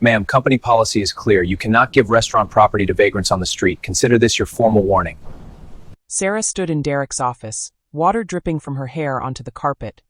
Ma'am, company policy is clear. You cannot give restaurant property to vagrants on the street. Consider this your formal warning. Sarah stood in Derek's office, water dripping from her hair onto the carpet,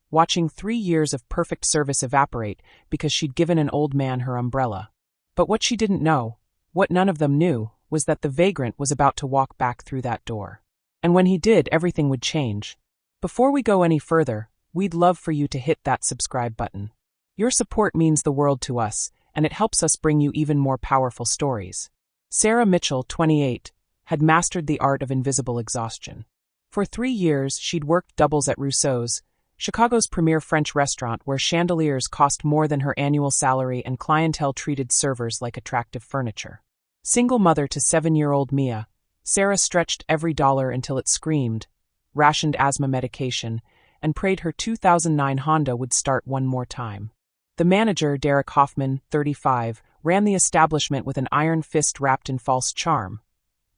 watching 3 years of perfect service evaporate because she'd given an old man her umbrella. But what she didn't know, what none of them knew, was that the vagrant was about to walk back through that door. And when he did, everything would change. Before we go any further, we'd love for you to hit that subscribe button. Your support means the world to us, and it helps us bring you even more powerful stories. Sarah Mitchell, 28, had mastered the art of invisible exhaustion. For 3 years, she'd worked doubles at Rousseau's, Chicago's premier French restaurant where chandeliers cost more than her annual salary and clientele treated servers like attractive furniture. Single mother to 7-year-old Mia, Sarah stretched every dollar until it screamed, rationed asthma medication, and prayed her 2009 Honda would start one more time. The manager, Derek Hoffman, 35, ran the establishment with an iron fist wrapped in false charm,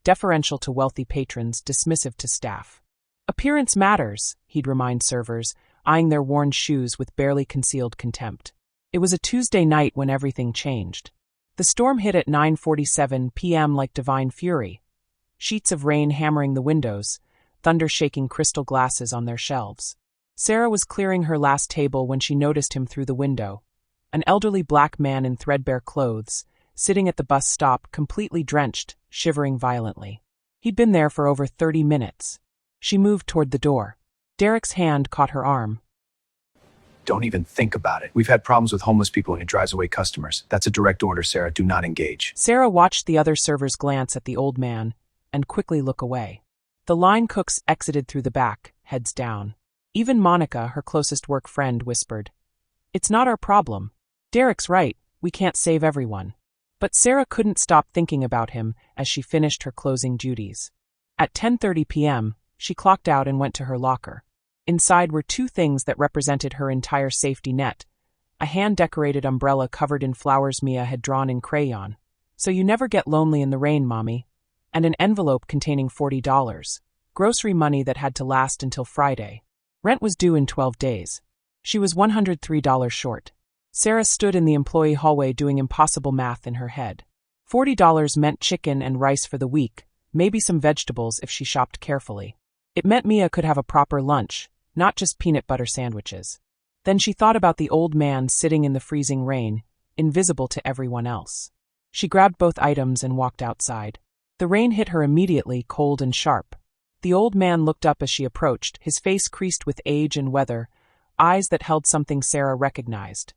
deferential to wealthy patrons, dismissive to staff. Appearance matters, he'd remind servers, eyeing their worn shoes with barely concealed contempt. It was a Tuesday night when everything changed. The storm hit at 9:47 p.m. like divine fury, sheets of rain hammering the windows, thunder shaking crystal glasses on their shelves. Sarah was clearing her last table when she noticed him through the window, an elderly black man in threadbare clothes, sitting at the bus stop, completely drenched, shivering violently. He'd been there for over 30 minutes. She moved toward the door. Derek's hand caught her arm. Don't even think about it. We've had problems with homeless people and it drives away customers. That's a direct order, Sarah. Do not engage. Sarah watched the other servers glance at the old man and quickly look away. The line cooks exited through the back, heads down. Even Monica, her closest work friend, whispered, "It's not our problem. Derek's right, we can't save everyone." But Sarah couldn't stop thinking about him as she finished her closing duties. At 10:30 p.m., she clocked out and went to her locker. Inside were 2 things that represented her entire safety net: a hand-decorated umbrella covered in flowers Mia had drawn in crayon, "So you never get lonely in the rain, Mommy," and an envelope containing $40, grocery money that had to last until Friday. Rent was due in 12 days. She was $103 short. Sarah stood in the employee hallway doing impossible math in her head. $40 meant chicken and rice for the week, maybe some vegetables if she shopped carefully. It meant Mia could have a proper lunch, not just peanut butter sandwiches. Then she thought about the old man sitting in the freezing rain, invisible to everyone else. She grabbed both items and walked outside. The rain hit her immediately, cold and sharp. The old man looked up as she approached, his face creased with age and weather, eyes that held something Sarah recognized.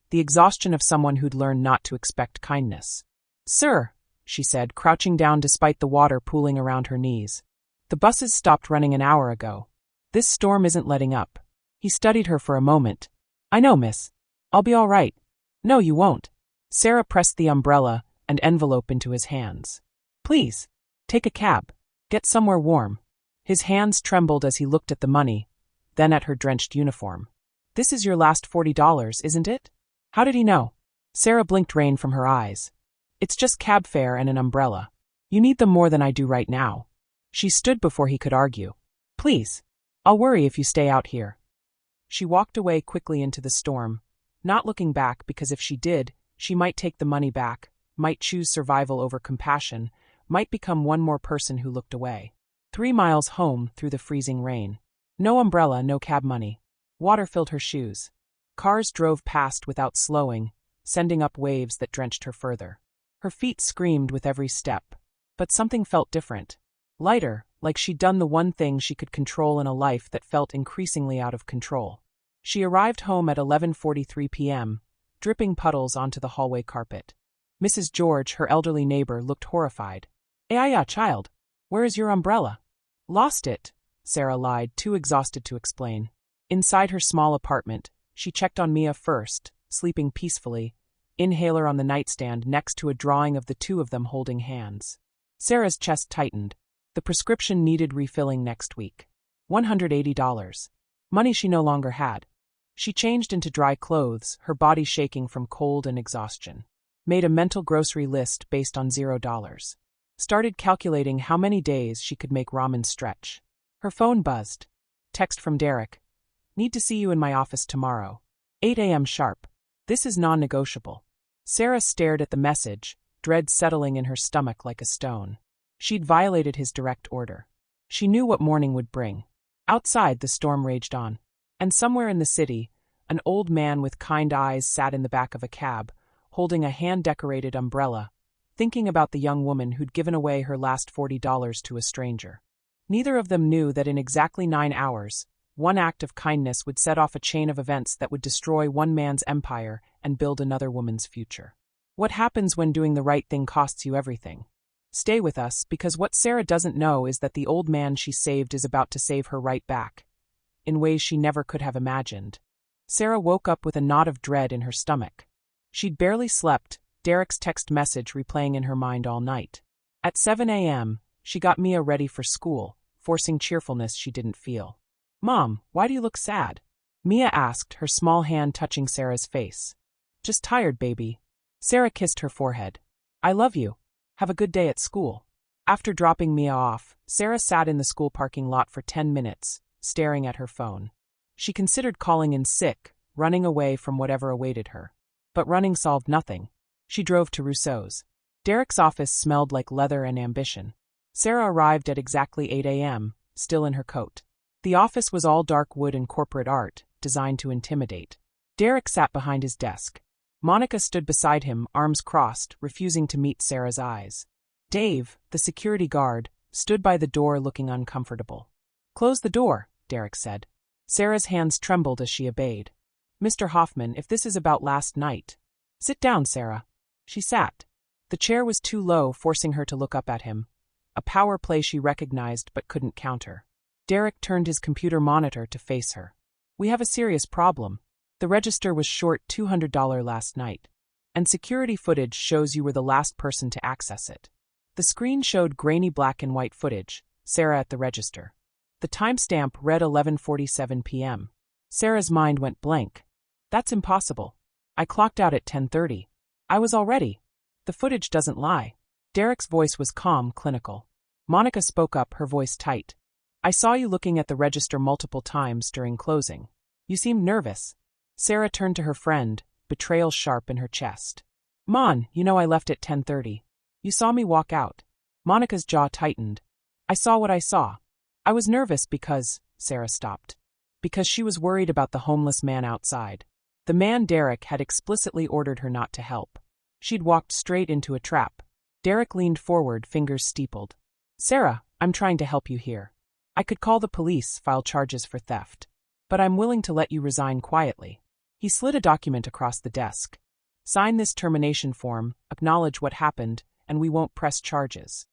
The exhaustion of someone who'd learned not to expect kindness. "Sir," she said, crouching down despite the water pooling around her knees. "The buses stopped running an hour ago. This storm isn't letting up." He studied her for a moment. "I know, miss. I'll be all right." "No, you won't." Sarah pressed the umbrella and envelope into his hands. "Please, take a cab. Get somewhere warm." His hands trembled as he looked at the money, then at her drenched uniform. "This is your last $40, isn't it?" How did he know? Sarah blinked rain from her eyes. "It's just cab fare and an umbrella. You need them more than I do right now." She stood before he could argue. "Please. I'll worry if you stay out here." She walked away quickly into the storm, not looking back because if she did, she might take the money back, might choose survival over compassion, might become one more person who looked away. 3 miles home through the freezing rain. No umbrella, no cab money. Water filled her shoes. Cars drove past without slowing, sending up waves that drenched her further. Her feet screamed with every step. But something felt different. Lighter, like she'd done the one thing she could control in a life that felt increasingly out of control. She arrived home at 11:43 p.m., dripping puddles onto the hallway carpet. Mrs. George, her elderly neighbor, looked horrified. "Ayaya, child, where is your umbrella?" "Lost it," Sarah lied, too exhausted to explain. Inside her small apartment, she checked on Mia first, sleeping peacefully, inhaler on the nightstand next to a drawing of the 2 of them holding hands. Sarah's chest tightened. The prescription needed refilling next week. $180. Money she no longer had. She changed into dry clothes, her body shaking from cold and exhaustion. Made a mental grocery list based on $0. Started calculating how many days she could make ramen stretch. Her phone buzzed. Text from Derek. "Need to see you in my office tomorrow. 8 a.m. sharp. This is non-negotiable." Sarah stared at the message, dread settling in her stomach like a stone. She'd violated his direct order. She knew what morning would bring. Outside, the storm raged on. And somewhere in the city, an old man with kind eyes sat in the back of a cab, holding a hand-decorated umbrella, thinking about the young woman who'd given away her last $40 to a stranger. Neither of them knew that in exactly 9 hours, one act of kindness would set off a chain of events that would destroy one man's empire and build another woman's future. What happens when doing the right thing costs you everything? Stay with us, because what Sarah doesn't know is that the old man she saved is about to save her right back, in ways she never could have imagined. Sarah woke up with a knot of dread in her stomach. She'd barely slept, Derek's text message replaying in her mind all night. At 7 a.m., she got Mia ready for school, forcing cheerfulness she didn't feel. "Mom, why do you look sad?" Mia asked, her small hand touching Sarah's face. "Just tired, baby." Sarah kissed her forehead. "I love you. Have a good day at school." After dropping Mia off, Sarah sat in the school parking lot for 10 minutes, staring at her phone. She considered calling in sick, running away from whatever awaited her. But running solved nothing. She drove to Rousseau's. Derek's office smelled like leather and ambition. Sarah arrived at exactly 8 a.m., still in her coat. The office was all dark wood and corporate art, designed to intimidate. Derek sat behind his desk. Monica stood beside him, arms crossed, refusing to meet Sarah's eyes. Dave, the security guard, stood by the door looking uncomfortable. "Close the door," Derek said. Sarah's hands trembled as she obeyed. "Mr. Hoffman, if this is about last night—" "Sit down, Sarah." She sat. The chair was too low, forcing her to look up at him. A power play she recognized but couldn't counter. Derek turned his computer monitor to face her. "We have a serious problem. The register was short $200 last night. And security footage shows you were the last person to access it." The screen showed grainy black and white footage, Sarah at the register. The timestamp read 11:47 p.m. Sarah's mind went blank. "That's impossible. I clocked out at 10:30. I was all ready. The footage doesn't lie." Derek's voice was calm, clinical. Monica spoke up, her voice tight. "I saw you looking at the register multiple times during closing. You seemed nervous." Sarah turned to her friend, betrayal sharp in her chest. "Mon, you know I left at 10:30. You saw me walk out." Monica's jaw tightened. "I saw what I saw. I was nervous because—" Sarah stopped. Because she was worried about the homeless man outside. The man Derek had explicitly ordered her not to help. She'd walked straight into a trap. Derek leaned forward, fingers steepled. "Sarah, I'm trying to help you here. I could call the police, file charges for theft. But I'm willing to let you resign quietly." He slid a document across the desk. "Sign this termination form, acknowledge what happened, and we won't press charges."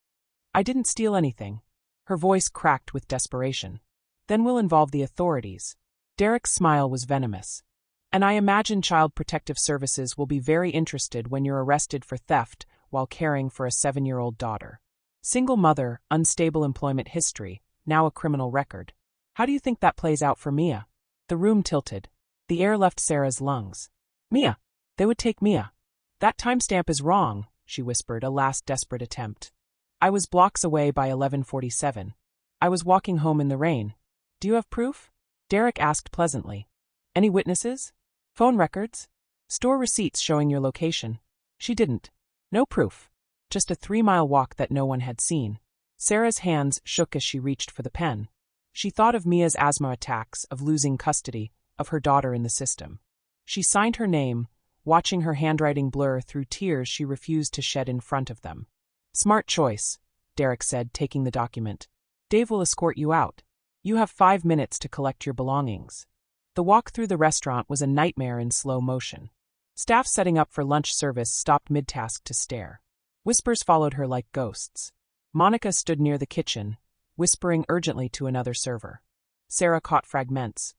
"I didn't steal anything." Her voice cracked with desperation. "Then we'll involve the authorities." Derek's smile was venomous. "And I imagine Child Protective Services will be very interested when you're arrested for theft while caring for a 7-year-old daughter. Single mother, unstable employment history, now a criminal record. How do you think that plays out for Mia?" The room tilted. The air left Sarah's lungs. "Mia! They would take Mia." "That timestamp is wrong," she whispered, a last desperate attempt. "I was blocks away by 11:47. I was walking home in the rain." "Do you have proof?" Derek asked pleasantly. "Any witnesses? Phone records? Store receipts showing your location?" She didn't. No proof. Just a 3-mile walk that no one had seen. Sarah's hands shook as she reached for the pen. She thought of Mia's asthma attacks, of losing custody, of her daughter in the system. She signed her name, watching her handwriting blur through tears she refused to shed in front of them. "Smart choice," Derek said, taking the document. "Dave will escort you out. You have 5 minutes to collect your belongings." The walk through the restaurant was a nightmare in slow motion. Staff setting up for lunch service stopped mid-task to stare. Whispers followed her like ghosts. Monica stood near the kitchen, whispering urgently to another server. Sarah caught fragments.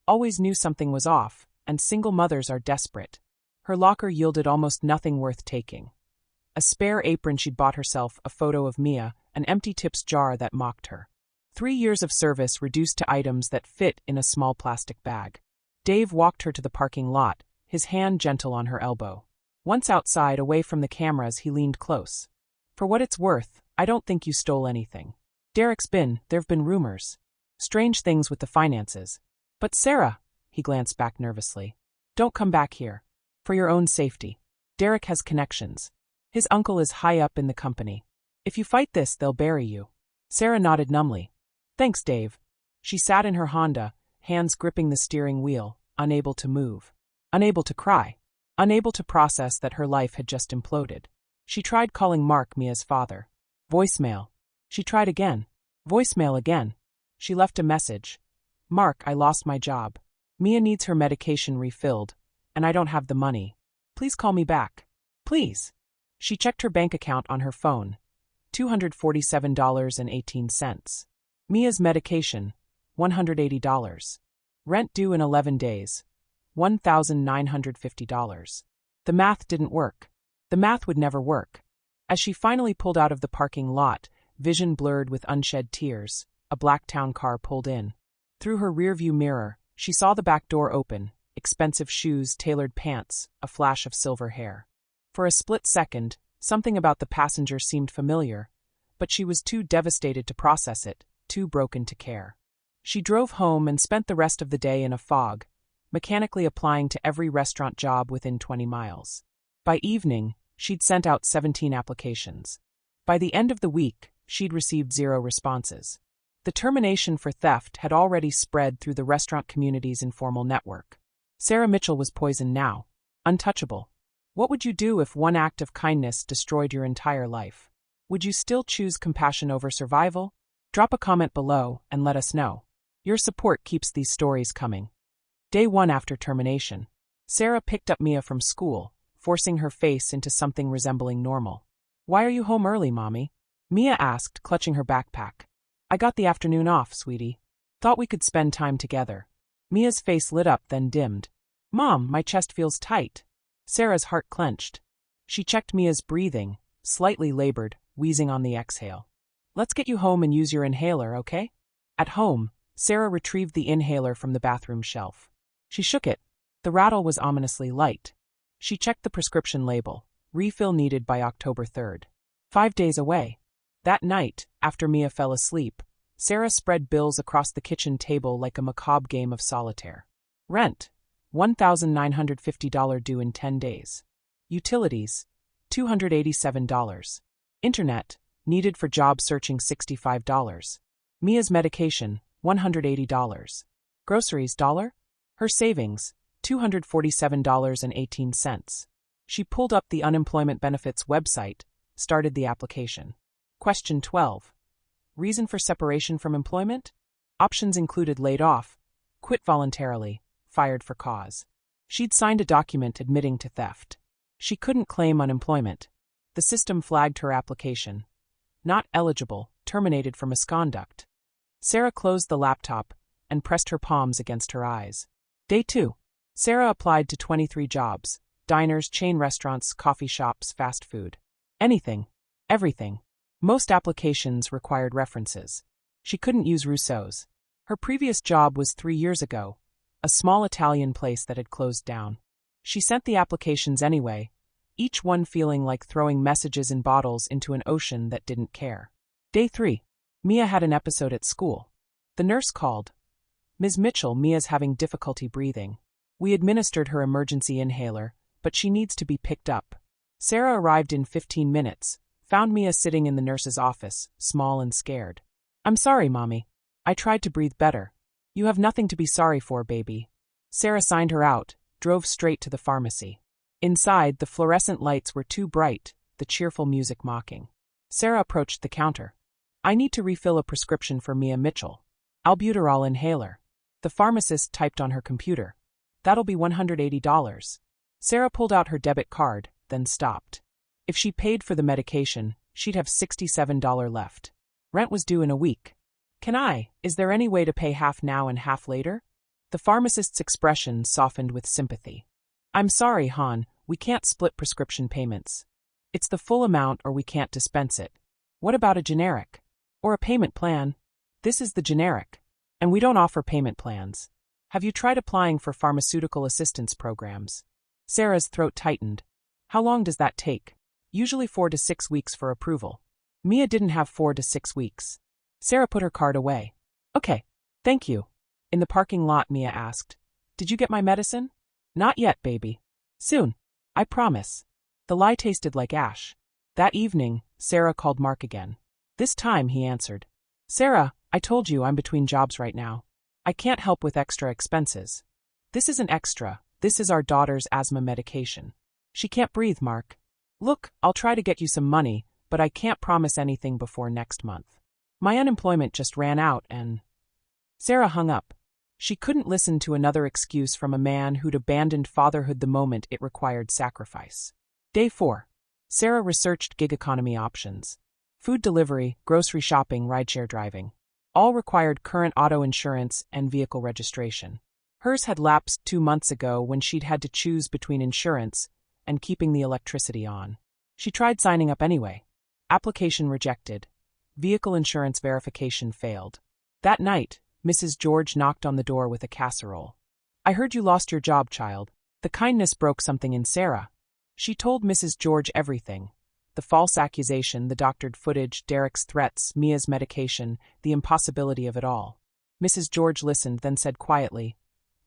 Always knew something was off, and single mothers are desperate. Her locker yielded almost nothing worth taking. A spare apron she'd bought herself, a photo of Mia, an empty tips jar that mocked her. 3 years of service reduced to items that fit in a small plastic bag. Dave walked her to the parking lot, his hand gentle on her elbow. Once outside, away from the cameras, he leaned close. "For what it's worth, I don't think you stole anything. There've been rumors. Strange things with the finances. But Sarah," he glanced back nervously, "don't come back here. For your own safety." Derek has connections. His uncle is high up in the company. If you fight this, they'll bury you. Sarah nodded numbly. Thanks, Dave. She sat in her Honda, hands gripping the steering wheel, unable to move. Unable to cry. Unable to process that her life had just imploded. She tried calling Mark, Mia's father. Voicemail. She tried again. Voicemail again. She left a message. Mark, I lost my job. Mia needs her medication refilled, and I don't have the money. Please call me back. Please. She checked her bank account on her phone. $247.18. Mia's medication, $180. Rent due in 11 days, $1,950. The math didn't work. The math would never work. As she finally pulled out of the parking lot, vision blurred with unshed tears, a black town car pulled in. Through her rearview mirror, she saw the back door open, expensive shoes, tailored pants, a flash of silver hair. For a split second, something about the passenger seemed familiar, but she was too devastated to process it, too broken to care. She drove home and spent the rest of the day in a fog, mechanically applying to every restaurant job within 20 miles. By evening, she'd sent out 17 applications. By the end of the week, she'd received 0 responses. The termination for theft had already spread through the restaurant community's informal network. Sarah Mitchell was poisoned now, untouchable. What would you do if one act of kindness destroyed your entire life? Would you still choose compassion over survival? Drop a comment below and let us know. Your support keeps these stories coming. Day 1 after termination. Sarah picked up Mia from school, forcing her face into something resembling normal. Why are you home early, Mommy? Mia asked, clutching her backpack. I got the afternoon off, sweetie. Thought we could spend time together. Mia's face lit up, then dimmed. Mom, my chest feels tight. Sarah's heart clenched. She checked Mia's breathing, slightly labored, wheezing on the exhale. Let's get you home and use your inhaler, okay? At home, Sarah retrieved the inhaler from the bathroom shelf. She shook it. The rattle was ominously light. She checked the prescription label. Refill needed by October 3rd. 5 days away. That night, after Mia fell asleep, Sarah spread bills across the kitchen table like a macabre game of solitaire. Rent, $1,950 due in 10 days. Utilities, $287. Internet, needed for job searching $65. Mia's medication, $180. Groceries, $1. Her savings, $247.18. She pulled up the unemployment benefits website, started the application. Question 12. Reason for separation from employment? Options included laid off, quit voluntarily, fired for cause. She'd signed a document admitting to theft. She couldn't claim unemployment. The system flagged her application. Not eligible, terminated for misconduct. Sarah closed the laptop and pressed her palms against her eyes. Day 2. Sarah applied to 23 jobs: diners, chain restaurants, coffee shops, fast food. Anything. Everything. Most applications required references. She couldn't use Rousseau's. Her previous job was 3 years ago, a small Italian place that had closed down. She sent the applications anyway, each one feeling like throwing messages in bottles into an ocean that didn't care. Day 3. Mia had an episode at school. The nurse called. Ms. Mitchell, Mia's having difficulty breathing. We administered her emergency inhaler, but she needs to be picked up. Sarah arrived in 15 minutes, found Mia sitting in the nurse's office, small and scared. I'm sorry, Mommy. I tried to breathe better. You have nothing to be sorry for, baby. Sarah signed her out, drove straight to the pharmacy. Inside, the fluorescent lights were too bright, the cheerful music mocking. Sarah approached the counter. I need to refill a prescription for Mia Mitchell. Albuterol inhaler. The pharmacist typed on her computer. That'll be $180. Sarah pulled out her debit card, then stopped. If she paid for the medication, she'd have $67 left. Rent was due in a week. Is there any way to pay half now and half later? The pharmacist's expression softened with sympathy. I'm sorry, hon, we can't split prescription payments. It's the full amount or we can't dispense it. What about a generic? Or a payment plan? This is the generic. And we don't offer payment plans. Have you tried applying for pharmaceutical assistance programs? Sarah's throat tightened. How long does that take? Usually 4 to 6 weeks for approval. Mia didn't have 4 to 6 weeks. Sarah put her card away. Okay, thank you. In the parking lot, Mia asked, Did you get my medicine? Not yet, baby. Soon. I promise. The lie tasted like ash. That evening, Sarah called Mark again. This time, he answered. Sarah, I told you I'm between jobs right now. I can't help with extra expenses. This isn't extra, this is our daughter's asthma medication. She can't breathe, Mark. Look, I'll try to get you some money, but I can't promise anything before next month. My unemployment just ran out and... Sarah hung up. She couldn't listen to another excuse from a man who'd abandoned fatherhood the moment it required sacrifice. Day 4. Sarah researched gig economy options. Food delivery, grocery shopping, rideshare driving. All required current auto insurance and vehicle registration. Hers had lapsed 2 months ago when she'd had to choose between insurance and keeping the electricity on. She tried signing up anyway. Application rejected. Vehicle insurance verification failed. That night, Mrs. George knocked on the door with a casserole. I heard you lost your job, child. The kindness broke something in Sarah. She told Mrs. George everything. The false accusation, the doctored footage, Derek's threats, Mia's medication, the impossibility of it all. Mrs. George listened, then said quietly,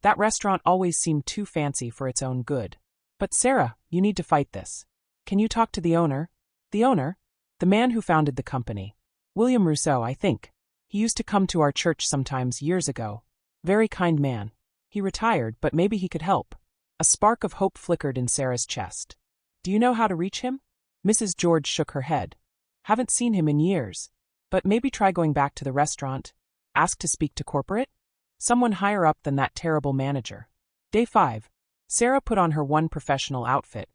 That restaurant always seemed too fancy for its own good. But Sarah, you need to fight this. Can you talk to the owner? The owner? The man who founded the company. William Rousseau, I think. He used to come to our church sometimes years ago. Very kind man. He retired, but maybe he could help. A spark of hope flickered in Sarah's chest. Do you know how to reach him? Mrs. George shook her head. Haven't seen him in years. But maybe try going back to the restaurant. Ask to speak to corporate? Someone higher up than that terrible manager. Day 5. Sarah put on her one professional outfit.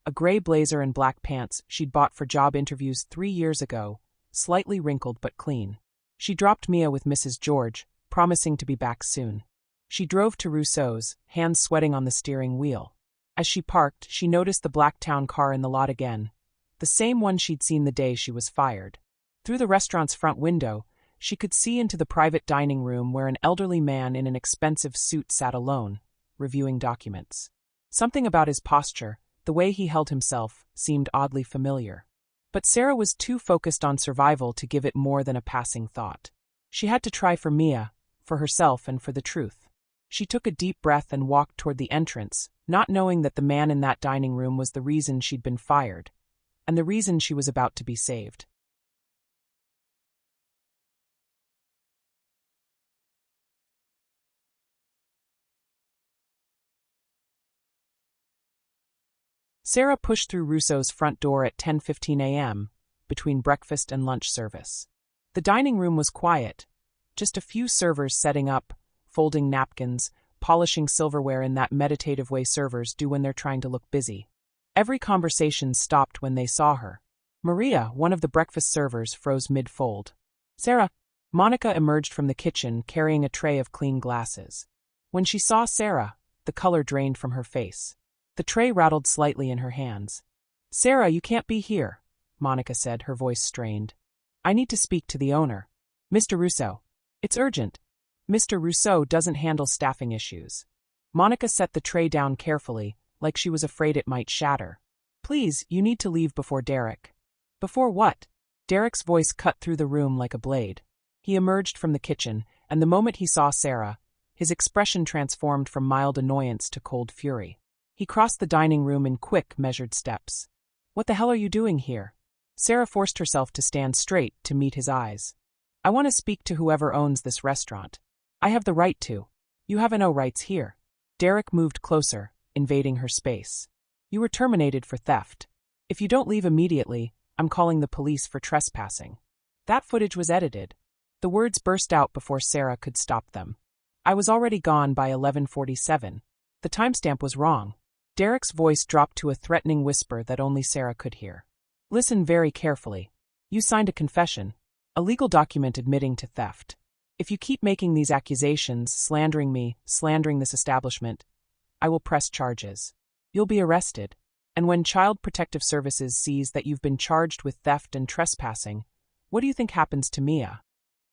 A gray blazer and black pants she'd bought for job interviews 3 years ago, slightly wrinkled but clean. She dropped Mia with Mrs. George, promising to be back soon. She drove to Rousseau's, hands sweating on the steering wheel. As she parked, she noticed the black town car in the lot again, the same one she'd seen the day she was fired. Through the restaurant's front window, she could see into the private dining room where an elderly man in an expensive suit sat alone, reviewing documents. Something about his posture, the way he held himself, seemed oddly familiar. But Sarah was too focused on survival to give it more than a passing thought. She had to try for Mia, for herself and for the truth. She took a deep breath and walked toward the entrance, not knowing that the man in that dining room was the reason she'd been fired, and the reason she was about to be saved. Sarah pushed through Rousseau's front door at 10:15 a.m., between breakfast and lunch service. The dining room was quiet, just a few servers setting up, folding napkins, polishing silverware in that meditative way servers do when they're trying to look busy. Every conversation stopped when they saw her. Maria, one of the breakfast servers, froze mid-fold. Sarah. Monica emerged from the kitchen carrying a tray of clean glasses. When she saw Sarah, the color drained from her face. The tray rattled slightly in her hands. Sarah, you can't be here, Monica said, her voice strained. I need to speak to the owner. Mr. Rousseau. It's urgent. Mr. Rousseau doesn't handle staffing issues. Monica set the tray down carefully, like she was afraid it might shatter. Please, you need to leave before Derek. Before what? Derek's voice cut through the room like a blade. He emerged from the kitchen, and the moment he saw Sarah, his expression transformed from mild annoyance to cold fury. He crossed the dining room in quick, measured steps. What the hell are you doing here? Sarah forced herself to stand straight to meet his eyes. I want to speak to whoever owns this restaurant. I have the right to. You have no rights here. Derek moved closer, invading her space. You were terminated for theft. If you don't leave immediately, I'm calling the police for trespassing. That footage was edited. The words burst out before Sarah could stop them. I was already gone by 11:47. The timestamp was wrong. Derek's voice dropped to a threatening whisper that only Sarah could hear. Listen very carefully. You signed a confession, a legal document admitting to theft. If you keep making these accusations, slandering me, slandering this establishment, I will press charges. You'll be arrested. And when Child Protective Services sees that you've been charged with theft and trespassing, what do you think happens to Mia?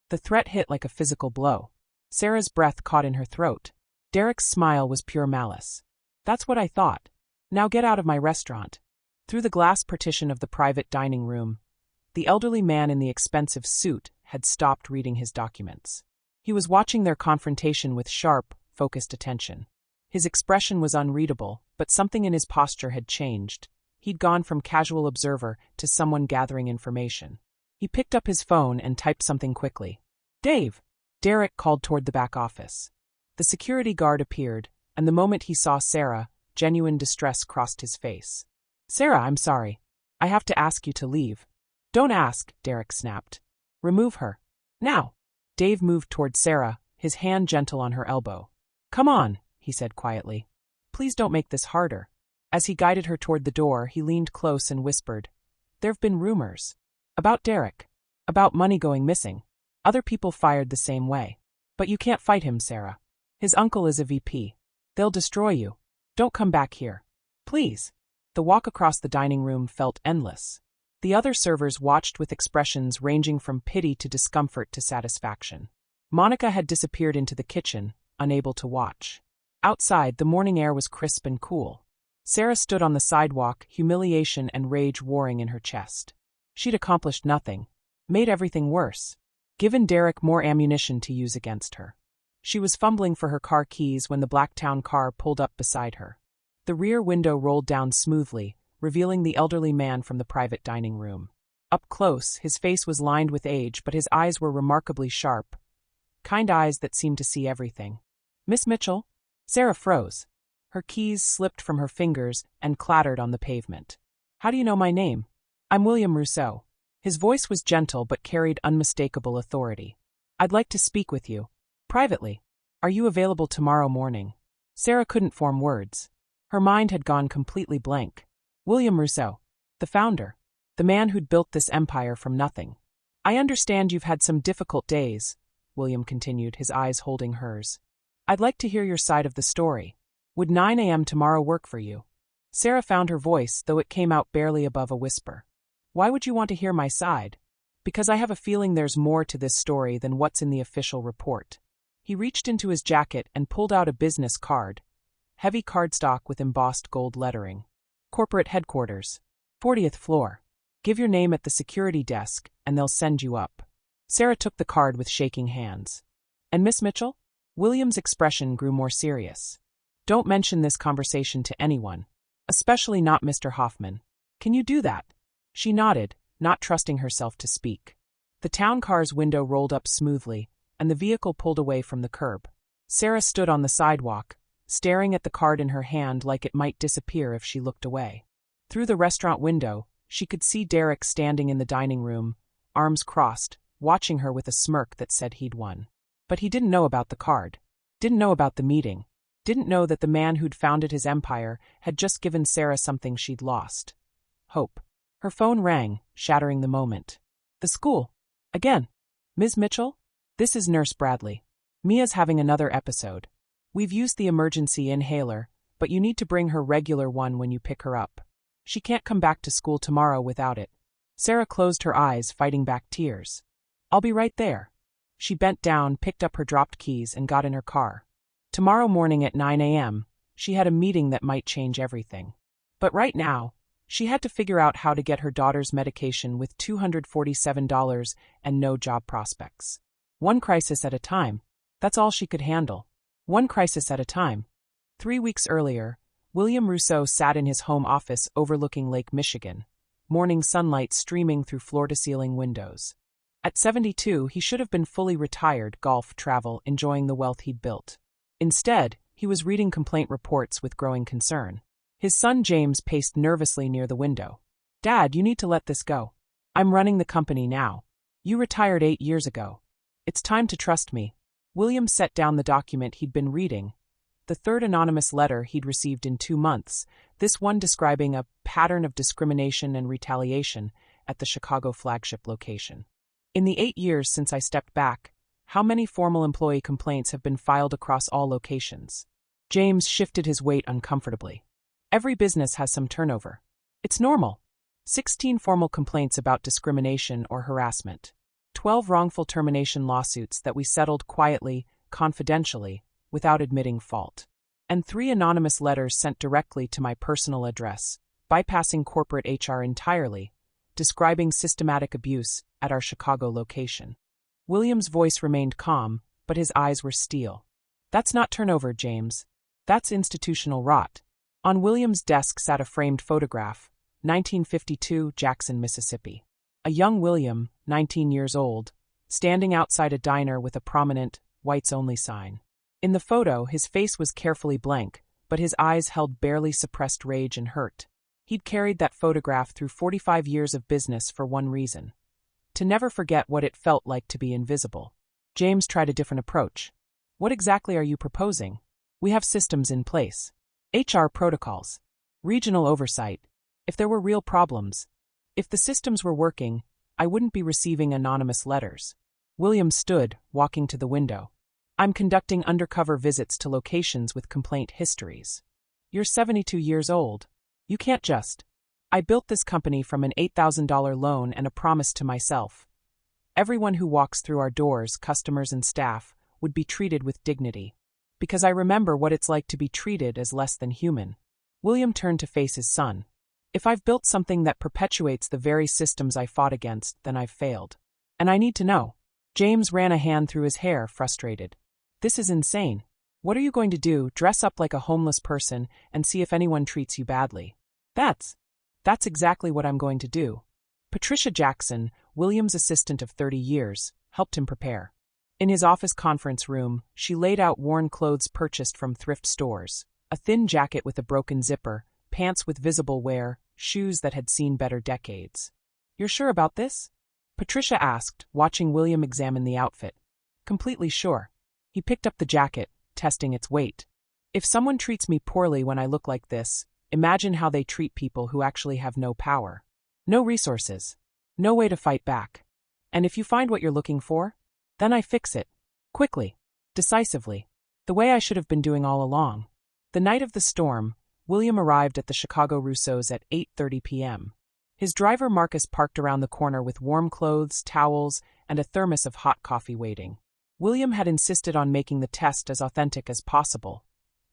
The threat hit like a physical blow. Sarah's breath caught in her throat. Derek's smile was pure malice. That's what I thought. Now get out of my restaurant. Through the glass partition of the private dining room, the elderly man in the expensive suit had stopped reading his documents. He was watching their confrontation with sharp, focused attention. His expression was unreadable, but something in his posture had changed. He'd gone from casual observer to someone gathering information. He picked up his phone and typed something quickly. "Dave!" Derek called toward the back office. The security guard appeared, and the moment he saw Sarah, genuine distress crossed his face. "Sarah, I'm sorry. I have to ask you to leave." "Don't ask," Derek snapped. "Remove her. Now." Dave moved toward Sarah, his hand gentle on her elbow. "Come on," he said quietly. "Please don't make this harder." As he guided her toward the door, he leaned close and whispered, "There've been rumors. About Derek. About money going missing. Other people fired the same way. But you can't fight him, Sarah. His uncle is a VP. They'll destroy you. Don't come back here. Please." The walk across the dining room felt endless. The other servers watched with expressions ranging from pity to discomfort to satisfaction. Monica had disappeared into the kitchen, unable to watch. Outside, the morning air was crisp and cool. Sarah stood on the sidewalk, humiliation and rage warring in her chest. She'd accomplished nothing, made everything worse, given Derek more ammunition to use against her. She was fumbling for her car keys when the Blacktown car pulled up beside her. The rear window rolled down smoothly, revealing the elderly man from the private dining room. Up close, his face was lined with age, but his eyes were remarkably sharp. Kind eyes that seemed to see everything. "Miss Mitchell?" Sarah froze. Her keys slipped from her fingers and clattered on the pavement. "How do you know my name?" "I'm William Rousseau." His voice was gentle but carried unmistakable authority. "I'd like to speak with you. Privately. Are you available tomorrow morning?" Sarah couldn't form words. Her mind had gone completely blank. William Rousseau. The founder. The man who'd built this empire from nothing. "I understand you've had some difficult days," William continued, his eyes holding hers. "I'd like to hear your side of the story. Would 9 a.m. tomorrow work for you?" Sarah found her voice, though it came out barely above a whisper. "Why would you want to hear my side?" "Because I have a feeling there's more to this story than what's in the official report." He reached into his jacket and pulled out a business card. Heavy cardstock with embossed gold lettering. "Corporate headquarters. 40th floor. Give your name at the security desk, and they'll send you up." Sarah took the card with shaking hands. "And Miss Mitchell?" William's expression grew more serious. "Don't mention this conversation to anyone. Especially not Mr. Hoffman. Can you do that?" She nodded, not trusting herself to speak. The town car's window rolled up smoothly, and the vehicle pulled away from the curb. Sarah stood on the sidewalk, staring at the card in her hand like it might disappear if she looked away. Through the restaurant window, she could see Derek standing in the dining room, arms crossed, watching her with a smirk that said he'd won. But he didn't know about the card. Didn't know about the meeting. Didn't know that the man who'd founded his empire had just given Sarah something she'd lost. Hope. Her phone rang, shattering the moment. "The school. Again. Ms. Mitchell? This is Nurse Bradley. Mia's having another episode. We've used the emergency inhaler, but you need to bring her regular one when you pick her up. She can't come back to school tomorrow without it." Sarah closed her eyes, fighting back tears. "I'll be right there." She bent down, picked up her dropped keys, and got in her car. Tomorrow morning at 9 a.m., she had a meeting that might change everything. But right now, she had to figure out how to get her daughter's medication with $247 and no job prospects. One crisis at a time. That's all she could handle. One crisis at a time. 3 weeks earlier, William Rousseau sat in his home office overlooking Lake Michigan, morning sunlight streaming through floor-to-ceiling windows. At 72, he should have been fully retired, golf, travel, enjoying the wealth he'd built. Instead, he was reading complaint reports with growing concern. His son James paced nervously near the window. "Dad, you need to let this go. I'm running the company now. You retired 8 years ago. It's time to trust me." William set down the document he'd been reading, the third anonymous letter he'd received in 2 months, this one describing a pattern of discrimination and retaliation at the Chicago flagship location. "In the 8 years since I stepped back, how many formal employee complaints have been filed across all locations?" James shifted his weight uncomfortably. "Every business has some turnover. It's normal. 16 formal complaints about discrimination or harassment. 12 wrongful termination lawsuits that we settled quietly, confidentially, without admitting fault. And 3 anonymous letters sent directly to my personal address, bypassing corporate HR entirely, describing systematic abuse at our Chicago location." William's voice remained calm, but his eyes were steel. "That's not turnover, James. That's institutional rot." On William's desk sat a framed photograph, 1952, Jackson, Mississippi. A young William, 19 years old, standing outside a diner with a prominent, whites-only sign. In the photo, his face was carefully blank, but his eyes held barely suppressed rage and hurt. He'd carried that photograph through 45 years of business for one reason: to never forget what it felt like to be invisible. James tried a different approach. What exactly are you proposing? We have systems in place. HR protocols. Regional oversight. If there were real problems, if the systems were working, I wouldn't be receiving anonymous letters. William stood, walking to the window. I'm conducting undercover visits to locations with complaint histories. You're 72 years old. You can't just. I built this company from an $8,000 loan and a promise to myself. Everyone who walks through our doors, customers and staff, would be treated with dignity. Because I remember what it's like to be treated as less than human. William turned to face his son. If I've built something that perpetuates the very systems I fought against, then I've failed. And I need to know. James ran a hand through his hair, frustrated. This is insane. What are you going to do, dress up like a homeless person and see if anyone treats you badly? That's exactly what I'm going to do. Patricia Jackson, William's assistant of 30 years, helped him prepare. In his office conference room, she laid out worn clothes purchased from thrift stores: a thin jacket with a broken zipper, pants with visible wear, shoes that had seen better decades. You're sure about this? Patricia asked, watching William examine the outfit. Completely sure. He picked up the jacket, testing its weight. If someone treats me poorly when I look like this, imagine how they treat people who actually have no power. No resources. No way to fight back. And if you find what you're looking for, then I fix it. Quickly. Decisively. The way I should have been doing all along. The night of the storm, William arrived at the Chicago Rousseaus at 8:30 p.m. His driver Marcus parked around the corner with warm clothes, towels, and a thermos of hot coffee waiting. William had insisted on making the test as authentic as possible.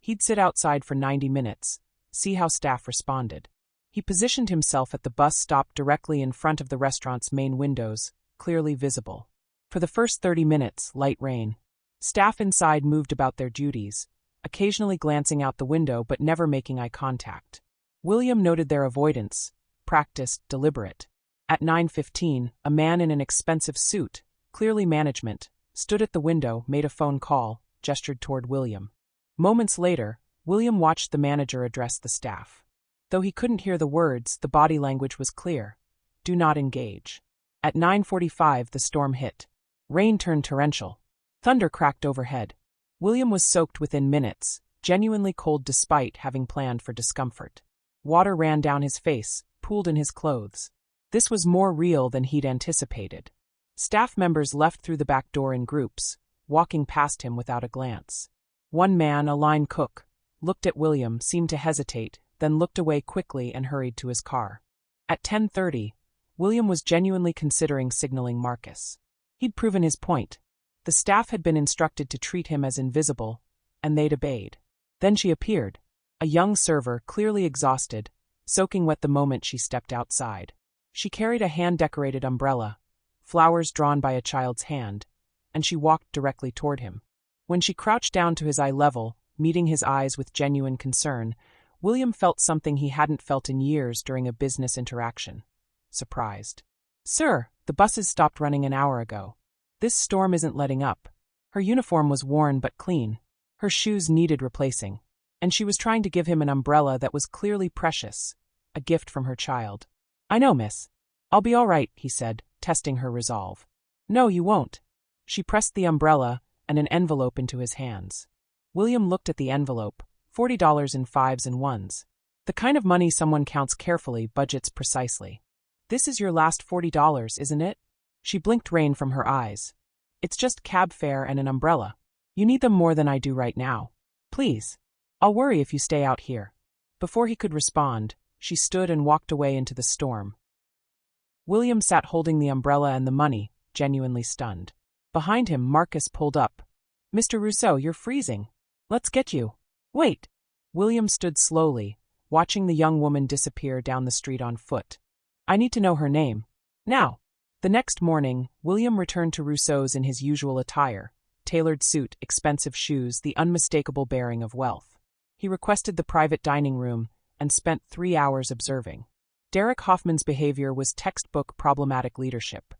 He'd sit outside for 90 minutes, see how staff responded. He positioned himself at the bus stop directly in front of the restaurant's main windows, clearly visible. For the first 30 minutes, light rain. Staff inside moved about their duties, occasionally glancing out the window but never making eye contact. William noted their avoidance, practiced, deliberate. At 9:15, a man in an expensive suit, clearly management, stood at the window, made a phone call, gestured toward William. Moments later, William watched the manager address the staff. Though he couldn't hear the words, the body language was clear. Do not engage. At 9:45, the storm hit. Rain turned torrential. Thunder cracked overhead. William was soaked within minutes, genuinely cold despite having planned for discomfort. Water ran down his face, pooled in his clothes. This was more real than he'd anticipated. Staff members left through the back door in groups, walking past him without a glance. One man, a line cook, looked at William, seemed to hesitate, then looked away quickly and hurried to his car. At 10:30, William was genuinely considering signaling Marcus. He'd proven his point. The staff had been instructed to treat him as invisible, and they'd obeyed. Then she appeared, a young server, clearly exhausted, soaking wet the moment she stepped outside. She carried a hand-decorated umbrella, flowers drawn by a child's hand, and she walked directly toward him. When she crouched down to his eye level, meeting his eyes with genuine concern, William felt something he hadn't felt in years during a business interaction. Surprised. Sir, the buses stopped running an hour ago. This storm isn't letting up. Her uniform was worn but clean. Her shoes needed replacing. And she was trying to give him an umbrella that was clearly precious, a gift from her child. I know, miss. I'll be all right, he said, testing her resolve. No, you won't. She pressed the umbrella and an envelope into his hands. William looked at the envelope, $40 in fives and ones. The kind of money someone counts carefully, budgets precisely. This is your last $40, isn't it? She blinked rain from her eyes. It's just cab fare and an umbrella. You need them more than I do right now. Please. I'll worry if you stay out here. Before he could respond, she stood and walked away into the storm. William sat holding the umbrella and the money, genuinely stunned. Behind him, Marcus pulled up. Mr. Rousseau, you're freezing. Let's get you. Wait. William stood slowly, watching the young woman disappear down the street on foot. I need to know her name. Now. The next morning, William returned to Rousseau's in his usual attire, tailored suit, expensive shoes, the unmistakable bearing of wealth. He requested the private dining room and spent 3 hours observing. Derek Hoffman's behavior was textbook problematic leadership.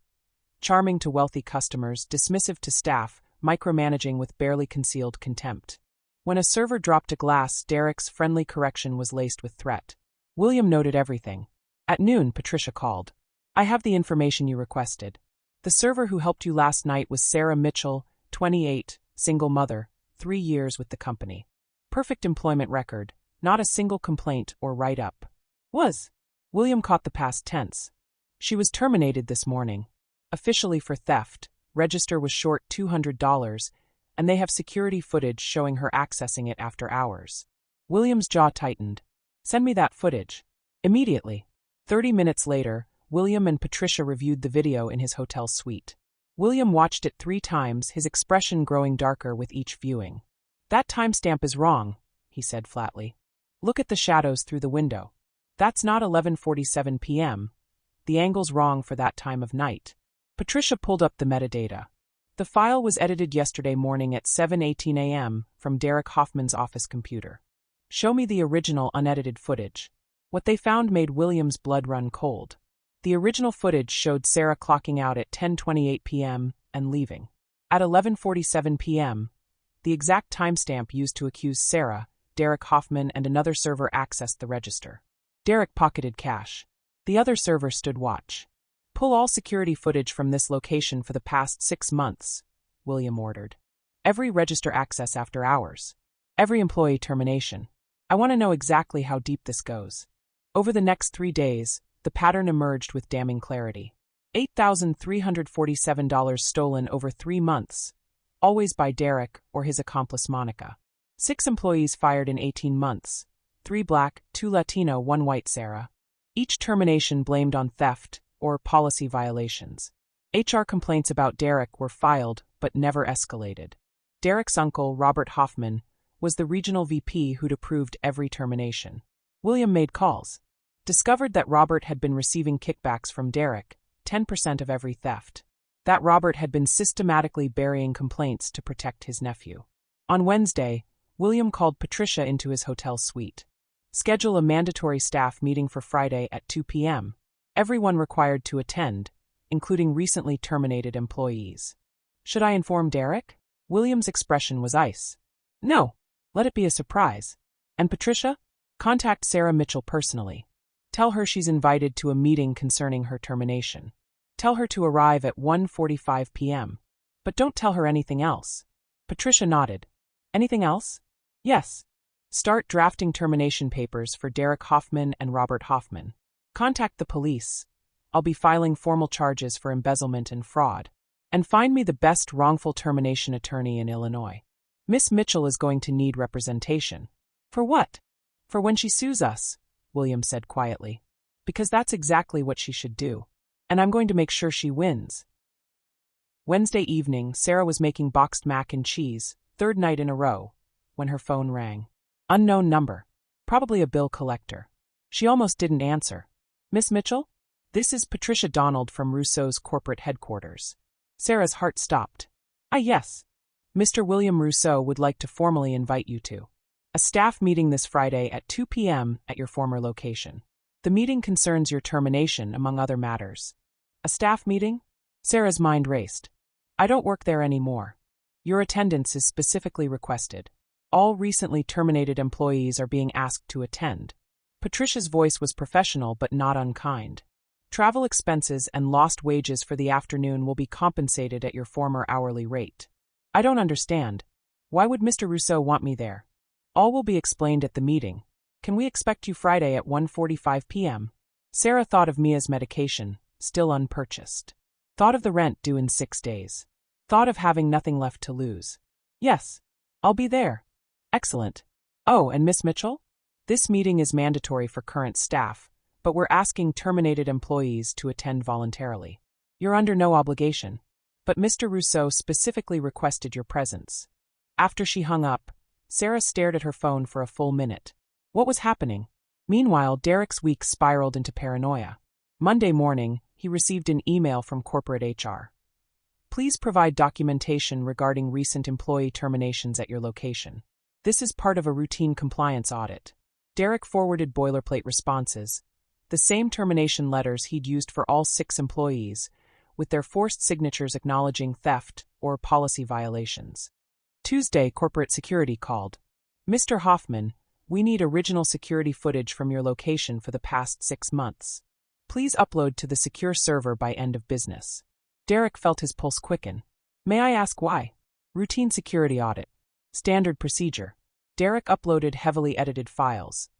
Charming to wealthy customers, dismissive to staff, micromanaging with barely concealed contempt. When a server dropped a glass, Derek's friendly correction was laced with threat. William noted everything. At noon, Patricia called. "I have the information you requested. The server who helped you last night was Sarah Mitchell, 28, single mother, 3 years with the company. Perfect employment record, not a single complaint or write-up." Was. William caught the past tense. She was terminated this morning. Officially for theft, register was short $200, and they have security footage showing her accessing it after hours. William's jaw tightened. "Send me that footage. Immediately." 30 minutes later, William and Patricia reviewed the video in his hotel suite. William watched it 3 times, his expression growing darker with each viewing. "That timestamp is wrong," he said flatly. "Look at the shadows through the window. That's not 11:47 p.m. The angle's wrong for that time of night." Patricia pulled up the metadata. The file was edited yesterday morning at 7:18 a.m. from Derek Hoffman's office computer. "Show me the original unedited footage." What they found made William's blood run cold. The original footage showed Sarah clocking out at 10:28 p.m. and leaving. At 11:47 p.m., the exact timestamp used to accuse Sarah, Derek Hoffman and another server accessed the register. Derek pocketed cash. The other server stood watch. "Pull all security footage from this location for the past 6 months," William ordered. "Every register access after hours. Every employee termination. I want to know exactly how deep this goes." Over the next 3 days, the pattern emerged with damning clarity. $8,347 stolen over 3 months, always by Derek or his accomplice Monica. 6 employees fired in 18 months, 3 black, 2 Latino, 1 white Sarah. Each termination blamed on theft or policy violations. HR complaints about Derek were filed but never escalated. Derek's uncle, Robert Hoffman, was the regional VP who'd approved every termination. William made calls. Discovered that Robert had been receiving kickbacks from Derek, 10% of every theft. That Robert had been systematically burying complaints to protect his nephew. On Wednesday, William called Patricia into his hotel suite. "Schedule a mandatory staff meeting for Friday at 2 p.m. Everyone required to attend, including recently terminated employees." "Should I inform Derek?" William's expression was ice. "No. Let it be a surprise. And Patricia? Contact Sarah Mitchell personally. Tell her she's invited to a meeting concerning her termination. Tell her to arrive at 1:45 p.m. But don't tell her anything else." Patricia nodded. "Anything else?" "Yes. Start drafting termination papers for Derek Hoffman and Robert Hoffman. Contact the police. I'll be filing formal charges for embezzlement and fraud. And find me the best wrongful termination attorney in Illinois. Miss Mitchell is going to need representation." "For what?" "For when she sues us," William said quietly. "Because that's exactly what she should do. And I'm going to make sure she wins." Wednesday evening, Sarah was making boxed mac and cheese, 3rd night in a row, when her phone rang. Unknown number. Probably a bill collector. She almost didn't answer. "Miss Mitchell? This is Patricia Donald from Rousseau's corporate headquarters." Sarah's heart stopped. Yes. Mr. William Rousseau would like to formally invite you to a staff meeting this Friday at 2 p.m. at your former location. The meeting concerns your termination, among other matters." "A staff meeting?" Sarah's mind raced. "I don't work there anymore. Your attendance is specifically requested. All recently terminated employees are being asked to attend." Patricia's voice was professional but not unkind. "Travel expenses and lost wages for the afternoon will be compensated at your former hourly rate." "I don't understand. Why would Mr. Rousseau want me there?" "All will be explained at the meeting. Can we expect you Friday at 1:45 p.m. Sarah thought of Mia's medication, still unpurchased. Thought of the rent due in 6 days. Thought of having nothing left to lose. "Yes. I'll be there." "Excellent. Oh, and Miss Mitchell? This meeting is mandatory for current staff, but we're asking terminated employees to attend voluntarily. You're under no obligation. But Mr. Rousseau specifically requested your presence." After she hung up, Sarah stared at her phone for a full minute. What was happening? Meanwhile, Derek's week spiraled into paranoia. Monday morning, he received an email from corporate HR. "Please provide documentation regarding recent employee terminations at your location. This is part of a routine compliance audit." Derek forwarded boilerplate responses. The The same termination letters he'd used for all 6 employees, with their forced signatures acknowledging theft or policy violations. Tuesday, corporate security called. "Mr. Hoffman, we need original security footage from your location for the past 6 months. Please upload to the secure server by end of business." Derek felt his pulse quicken. "May I ask why?" "Routine security audit. Standard procedure." Derek uploaded heavily edited files.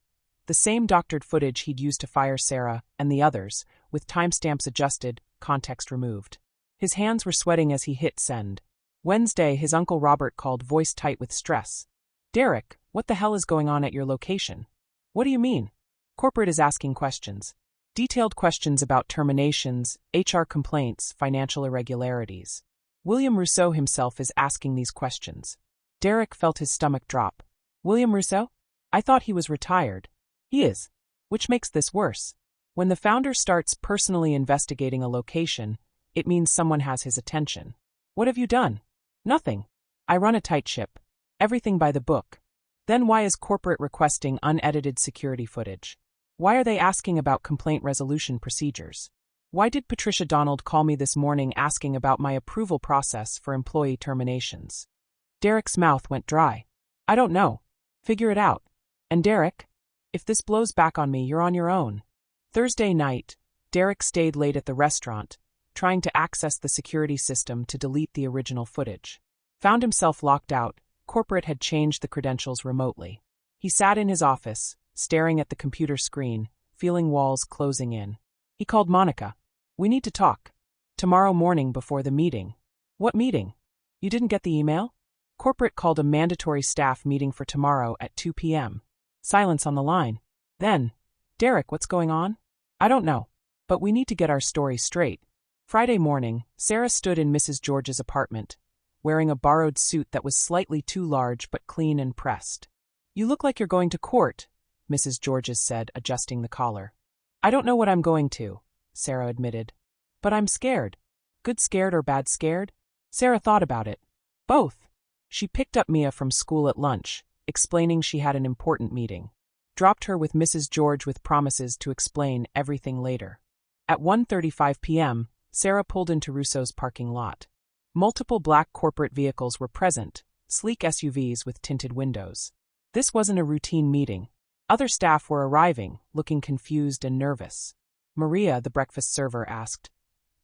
The same doctored footage he'd used to fire Sarah and the others, with timestamps adjusted, context removed. His hands were sweating as he hit send. Wednesday, his Uncle Robert called, voice tight with stress. "Derek, what the hell is going on at your location?" "What do you mean?" "Corporate is asking questions. Detailed questions about terminations, HR complaints, financial irregularities. William Rousseau himself is asking these questions." Derek felt his stomach drop. "William Rousseau? I thought he was retired." "He is. Which makes this worse. When the founder starts personally investigating a location, it means someone has his attention." "What have you done?" "Nothing. I run a tight ship. Everything by the book." "Then why is corporate requesting unedited security footage? Why are they asking about complaint resolution procedures? Why did Patricia Donald call me this morning asking about my approval process for employee terminations?" Derek's mouth went dry. "I don't know. Figure it out. And Derek, if this blows back on me, you're on your own." Thursday night, Derek stayed late at the restaurant, trying to access the security system to delete the original footage. Found himself locked out. Corporate had changed the credentials remotely. He sat in his office, staring at the computer screen, feeling walls closing in. He called Monica. "We need to talk. Tomorrow morning before the meeting." "What meeting? You didn't get the email?" Corporate called a mandatory staff meeting for tomorrow at 2 p.m. Silence on the line. Then, "Derek, what's going on?" "I don't know. But we need to get our story straight." Friday morning, Sarah stood in Mrs. George's apartment, wearing a borrowed suit that was slightly too large but clean and pressed. "You look like you're going to court," Mrs. George's said, adjusting the collar. "I don't know what I'm going to," Sarah admitted. "But I'm scared." "Good scared or bad scared?" Sarah thought about it. "Both." She picked up Mia from school at lunch, explaining she had an important meeting. Dropped her with Mrs. George with promises to explain everything later. At 1:35 p.m., Sarah pulled into Rousseau's parking lot. Multiple black corporate vehicles were present, sleek SUVs with tinted windows. This wasn't a routine meeting. Other staff were arriving, looking confused and nervous. Maria, the breakfast server, asked,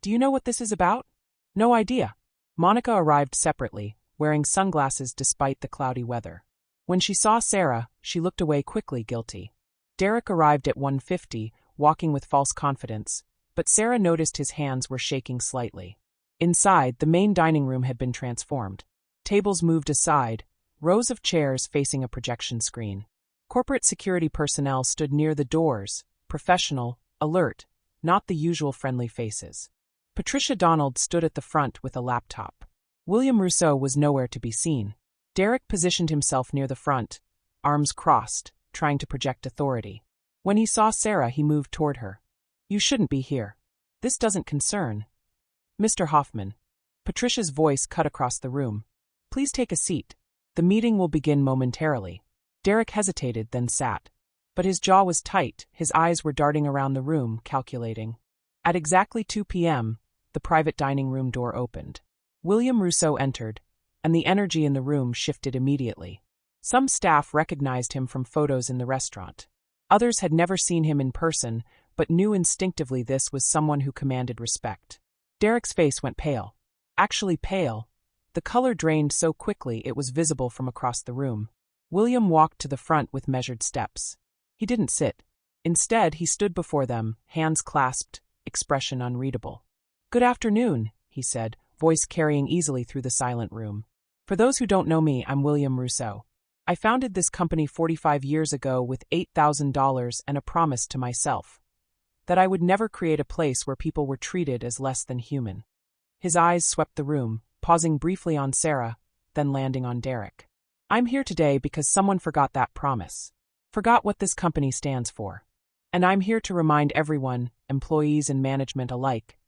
"Do you know what this is about?" "No idea." Monica arrived separately, wearing sunglasses despite the cloudy weather. When she saw Sarah, she looked away quickly, guilty. Derek arrived at 1:50, walking with false confidence, but Sarah noticed his hands were shaking slightly. Inside, the main dining room had been transformed. Tables moved aside, rows of chairs facing a projection screen. Corporate security personnel stood near the doors, professional, alert, not the usual friendly faces. Patricia Donald stood at the front with a laptop. William Rousseau was nowhere to be seen. Derek positioned himself near the front, arms crossed, trying to project authority. When he saw Sarah, he moved toward her. "You shouldn't be here. This doesn't concern Mr. Hoffman." Patricia's voice cut across the room. "Please take a seat. The meeting will begin momentarily." Derek hesitated, then sat. But his jaw was tight, his eyes were darting around the room, calculating. At exactly 2 p.m., the private dining room door opened. William Rousseau entered, and the energy in the room shifted immediately. Some staff recognized him from photos in the restaurant. Others had never seen him in person, but knew instinctively this was someone who commanded respect. Derek's face went pale. Actually pale. The color drained so quickly it was visible from across the room. William walked to the front with measured steps. He didn't sit. Instead, he stood before them, hands clasped, expression unreadable. "Good afternoon," he said, voice carrying easily through the silent room. "For those who don't know me, I'm William Rousseau. I founded this company 45 years ago with $8,000 and a promise to myself that I would never create a place where people were treated as less than human." His eyes swept the room, pausing briefly on Sarah, then landing on Derek. "I'm here today because someone forgot that promise. Forgot what this company stands for. And I'm here to remind everyone, employees and management alike,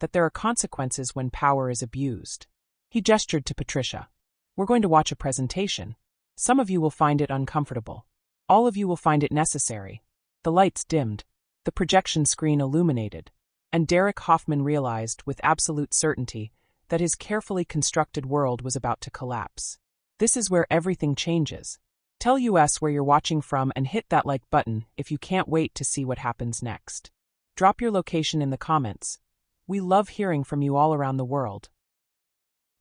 that there are consequences when power is abused." He gestured to Patricia. "We're going to watch a presentation. Some of you will find it uncomfortable. All of you will find it necessary." The lights dimmed. The projection screen illuminated, and Derek Hoffman realized with absolute certainty that his carefully constructed world was about to collapse. This is where everything changes. Tell us where you're watching from and hit that like button if you can't wait to see what happens next. Drop your location in the comments. We love hearing from you all around the world.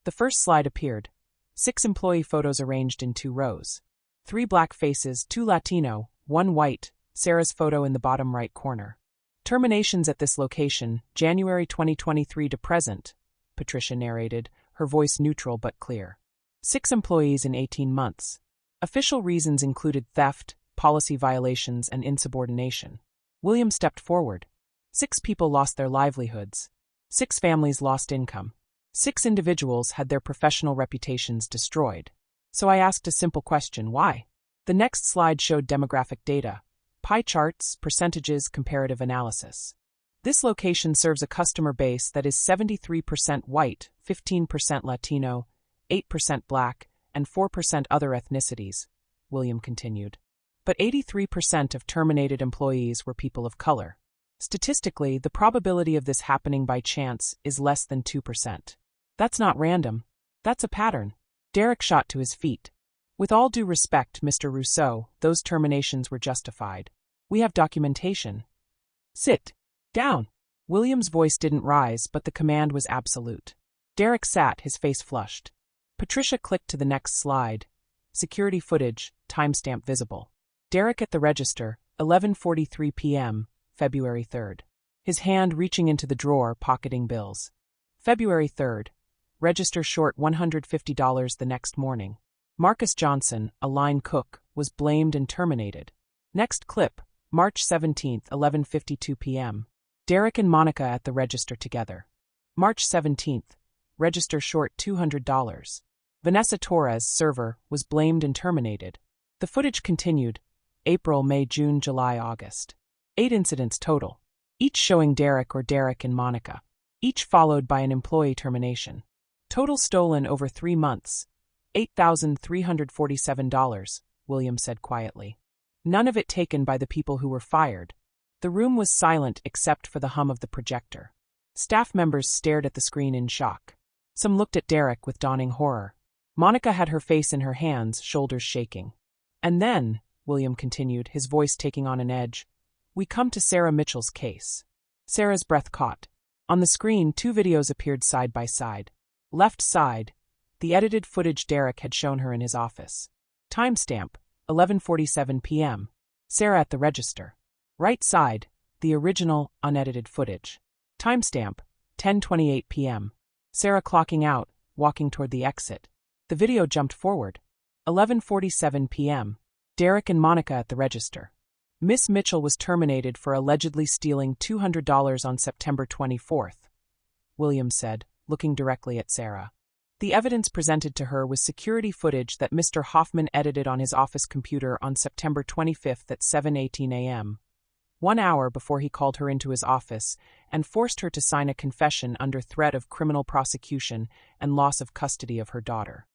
The first slide appeared. 6 employee photos arranged in 2 rows. 3 black faces, 2 Latino, 1 white, Sarah's photo in the bottom right corner. Terminations at this location, January 2023 to present, Patricia narrated, her voice neutral but clear. 6 employees in 18 months. Official reasons included theft, policy violations, and insubordination. William stepped forward. 6 people lost their livelihoods. 6 families lost income. 6 individuals had their professional reputations destroyed. So I asked a simple question: why? The next slide showed demographic data, pie charts, percentages, comparative analysis. This location serves a customer base that is 73% white, 15% Latino, 8% black, and 4% other ethnicities, William continued. But 83% of terminated employees were people of color. Statistically, the probability of this happening by chance is less than 2%. That's not random. That's a pattern. Derek shot to his feet. With all due respect, Mr. Rousseau, those terminations were justified. We have documentation. Sit down. William's voice didn't rise, but the command was absolute. Derek sat, his face flushed. Patricia clicked to the next slide. Security footage, timestamp visible. Derek at the register, 11:43 p.m., February 3rd. His hand reaching into the drawer, pocketing bills. February 3rd. Register short $150 the next morning. Marcus Johnson, a line cook, was blamed and terminated. Next clip, March 17th, 11:52 p.m. Derek and Monica at the register together. March 17th. Register short $200. Vanessa Torres, server, was blamed and terminated. The footage continued. April, May, June, July, August. 8 incidents total. Each showing Derek or Derek and Monica. Each followed by an employee termination. Total stolen over 3 months. $8,347, William said quietly. None of it taken by the people who were fired. The room was silent except for the hum of the projector. Staff members stared at the screen in shock. Some looked at Derek with dawning horror. Monica had her face in her hands, shoulders shaking. And then, William continued, his voice taking on an edge, we come to Sarah Mitchell's case. Sarah's breath caught. On the screen, 2 videos appeared side by side. Left side, the edited footage Derek had shown her in his office. Timestamp, 11:47 p.m. Sarah at the register. Right side, the original, unedited footage. Timestamp, 10:28 p.m. Sarah clocking out, walking toward the exit. The video jumped forward. 11:47 p.m. Derek and Monica at the register. Miss Mitchell was terminated for allegedly stealing $200 on September 24th, William said, looking directly at Sarah. The evidence presented to her was security footage that Mr. Hoffman edited on his office computer on September 25th at 7:18 a.m., 1 hour before he called her into his office and forced her to sign a confession under threat of criminal prosecution and loss of custody of her daughter.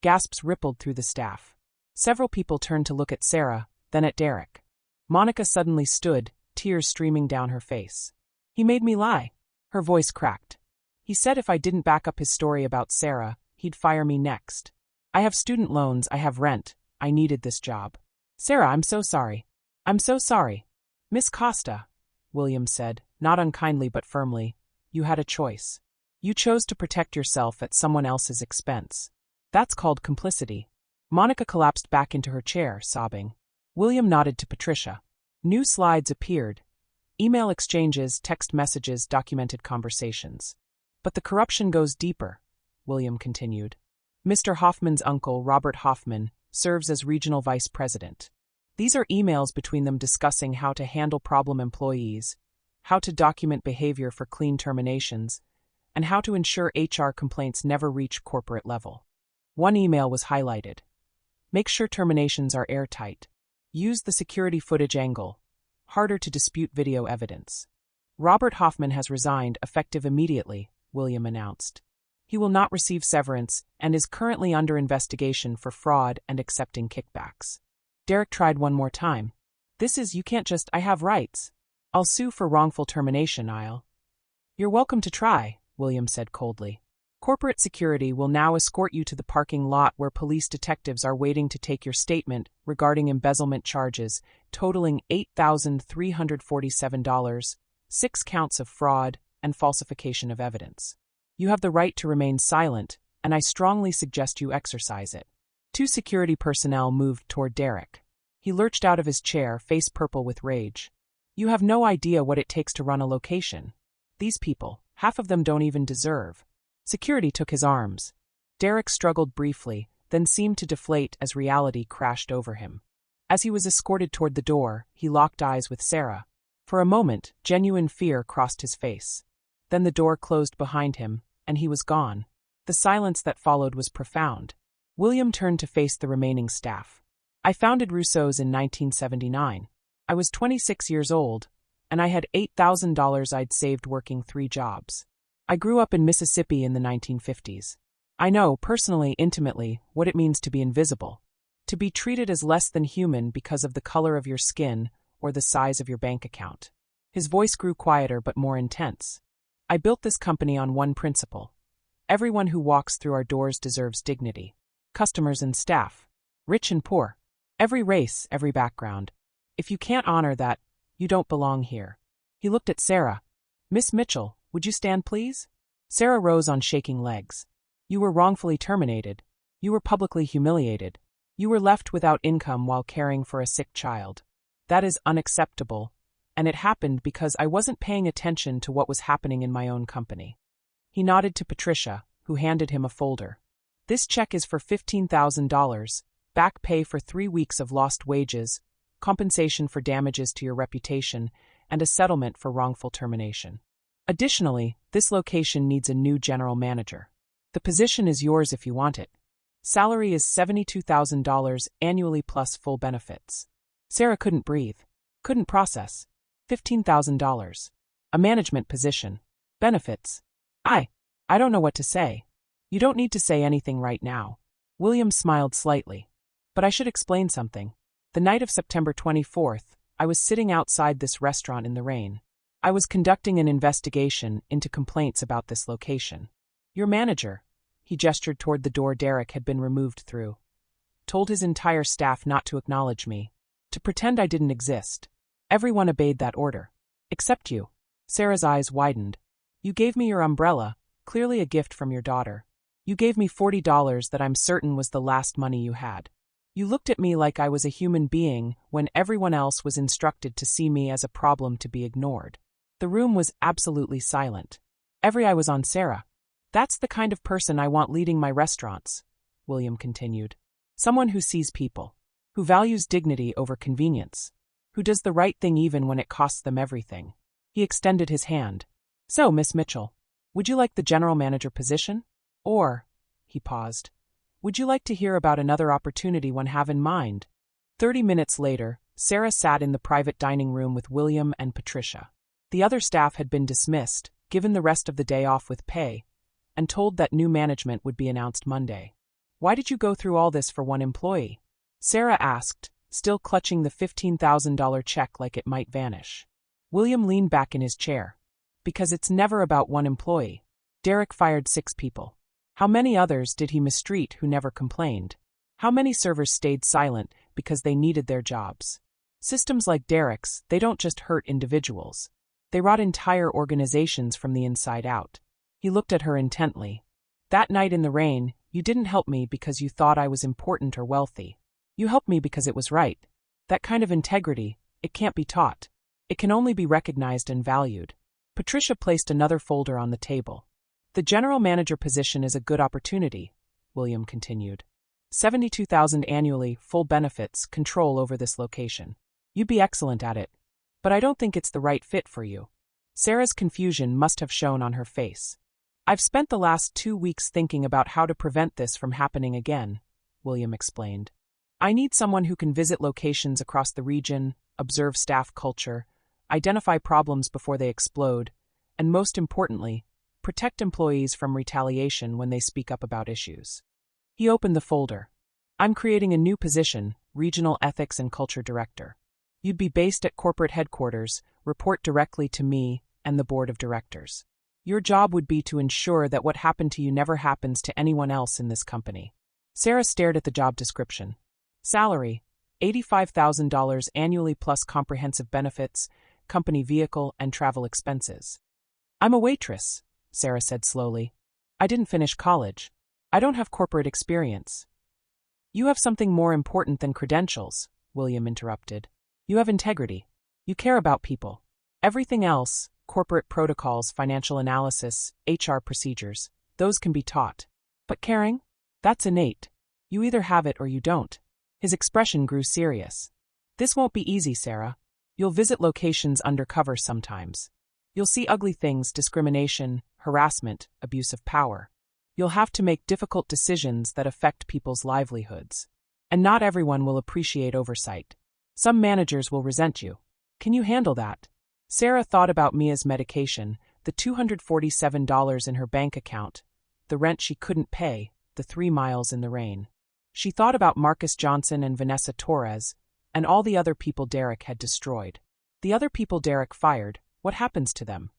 Gasps rippled through the staff. Several people turned to look at Sarah, then at Derek. Monica suddenly stood, tears streaming down her face. He made me lie. Her voice cracked. He said if I didn't back up his story about Sarah, he'd fire me next. I have student loans, I have rent, I needed this job. Sarah, I'm so sorry. I'm so sorry. Miss Costa, William said, not unkindly but firmly, you had a choice. You chose to protect yourself at someone else's expense. That's called complicity. Monica collapsed back into her chair, sobbing. William nodded to Patricia. New slides appeared. Email exchanges, text messages, documented conversations. But the corruption goes deeper, William continued. Mr. Hoffman's uncle, Robert Hoffman, serves as regional vice president. These are emails between them discussing how to handle problem employees, how to document behavior for clean terminations, and how to ensure HR complaints never reach corporate level. One email was highlighted. Make sure terminations are airtight. Use the security footage angle. Harder to dispute video evidence. Robert Hoffman has resigned, effective immediately, William announced. He will not receive severance and is currently under investigation for fraud and accepting kickbacks. Derek tried one more time. This is, you can't just, I have rights. I'll sue for wrongful termination, You're welcome to try, William said coldly. Corporate security will now escort you to the parking lot where police detectives are waiting to take your statement regarding embezzlement charges, totaling $8,347, 6 counts of fraud, and falsification of evidence. You have the right to remain silent, and I strongly suggest you exercise it. 2 security personnel moved toward Derek. He lurched out of his chair, face purple with rage. You have no idea what it takes to run a location. These people, half of them don't even deserve. Security took his arms. Derek struggled briefly, then seemed to deflate as reality crashed over him. As he was escorted toward the door, he locked eyes with Sarah. For a moment, genuine fear crossed his face. Then the door closed behind him, and he was gone. The silence that followed was profound. William turned to face the remaining staff. I founded Rousseau's in 1979. I was 26 years old, and I had $8,000 I'd saved working 3 jobs. I grew up in Mississippi in the 1950s. I know, personally, intimately, what it means to be invisible. To be treated as less than human because of the color of your skin or the size of your bank account. His voice grew quieter but more intense. I built this company on one principle. Everyone who walks through our doors deserves dignity. Customers and staff. Rich and poor. Every race, every background. If you can't honor that, you don't belong here. He looked at Sarah. Miss Mitchell, would you stand please? Sarah rose on shaking legs. You were wrongfully terminated. You were publicly humiliated. You were left without income while caring for a sick child. That is unacceptable, and it happened because I wasn't paying attention to what was happening in my own company. He nodded to Patricia, who handed him a folder. This check is for $15,000, back pay for 3 weeks of lost wages, compensation for damages to your reputation, and a settlement for wrongful termination. Additionally, this location needs a new general manager. The position is yours if you want it. Salary is $72,000 annually plus full benefits. Sarah couldn't breathe. Couldn't process. $15,000. A management position. Benefits. I don't know what to say. You don't need to say anything right now. William smiled slightly. But I should explain something. The night of September 24th, I was sitting outside this restaurant in the rain. I was conducting an investigation into complaints about this location. Your manager, he gestured toward the door Derek had been removed through, told his entire staff not to acknowledge me, to pretend I didn't exist. Everyone obeyed that order. Except you. Sarah's eyes widened. You gave me your umbrella, clearly a gift from your daughter. You gave me $40 that I'm certain was the last money you had. You looked at me like I was a human being when everyone else was instructed to see me as a problem to be ignored. The room was absolutely silent. Every eye was on Sarah. That's the kind of person I want leading my restaurants, William continued. Someone who sees people, who values dignity over convenience, who does the right thing even when it costs them everything. He extended his hand. So, Miss Mitchell, would you like the general manager position? Or, he paused, would you like to hear about another opportunity one have in mind? 30 minutes later, Sarah sat in the private dining room with William and Patricia. The other staff had been dismissed, given the rest of the day off with pay, and told that new management would be announced Monday. Why did you go through all this for one employee? Sarah asked, still clutching the $15,000 check like it might vanish. William leaned back in his chair. Because it's never about one employee. Derek fired 6 people. How many others did he mistreat who never complained? How many servers stayed silent because they needed their jobs? Systems like Derek's, they don't just hurt individuals. They rot entire organizations from the inside out. He looked at her intently. That night in the rain, you didn't help me because you thought I was important or wealthy. You helped me because it was right. That kind of integrity, it can't be taught. It can only be recognized and valued. Patricia placed another folder on the table. The general manager position is a good opportunity, William continued. $72,000 annually, full benefits, control over this location. You'd be excellent at it. But I don't think it's the right fit for you. Sarah's confusion must have shown on her face. I've spent the last 2 weeks thinking about how to prevent this from happening again, William explained. I need someone who can visit locations across the region, observe staff culture, identify problems before they explode, and most importantly, protect employees from retaliation when they speak up about issues. He opened the folder. I'm creating a new position, Regional Ethics and Culture Director. You'd be based at corporate headquarters, report directly to me and the board of directors. Your job would be to ensure that what happened to you never happens to anyone else in this company. Sarah stared at the job description. Salary, $85,000 annually plus comprehensive benefits, company vehicle, and travel expenses. I'm a waitress, Sarah said slowly. I didn't finish college. I don't have corporate experience. You have something more important than credentials, William interrupted. You have integrity. You care about people. Everything else, corporate protocols, financial analysis, HR procedures, those can be taught. But caring? That's innate. You either have it or you don't. His expression grew serious. This won't be easy, Sarah. You'll visit locations undercover sometimes. You'll see ugly things, discrimination, harassment, abuse of power. You'll have to make difficult decisions that affect people's livelihoods. And not everyone will appreciate oversight. Some managers will resent you. Can you handle that? Sarah thought about Mia's medication, the $247 in her bank account, the rent she couldn't pay, the 3 miles in the rain. She thought about Marcus Johnson and Vanessa Torres, and all the other people Derek had destroyed. The other people Derek fired, what happens to them?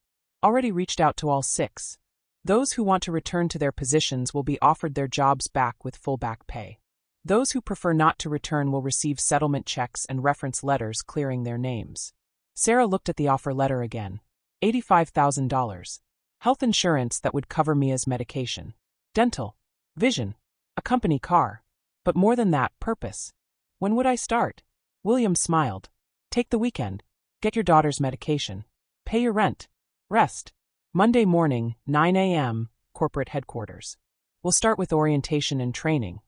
Already reached out to all 6. Those who want to return to their positions will be offered their jobs back with full back pay. Those who prefer not to return will receive settlement checks and reference letters clearing their names. Sarah looked at the offer letter again. $85,000. Health insurance that would cover Mia's medication. Dental. Vision. A company car. But more than that, purpose. When would I start? William smiled. Take the weekend. Get your daughter's medication. Pay your rent. Rest. Monday morning, 9 a.m., corporate headquarters. We'll start with orientation and training.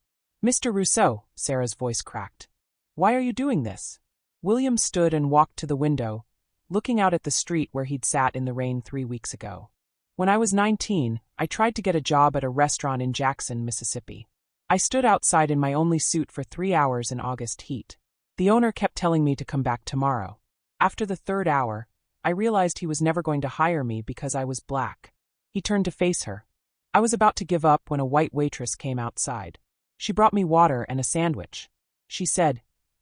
Mr. Rousseau, Sarah's voice cracked. Why are you doing this? William stood and walked to the window, looking out at the street where he'd sat in the rain 3 weeks ago. When I was 19, I tried to get a job at a restaurant in Jackson, Mississippi. I stood outside in my only suit for 3 hours in August heat. The owner kept telling me to come back tomorrow. After the 3rd hour, I realized he was never going to hire me because I was black. He turned to face her. I was about to give up when a white waitress came outside. She brought me water and a sandwich. She said,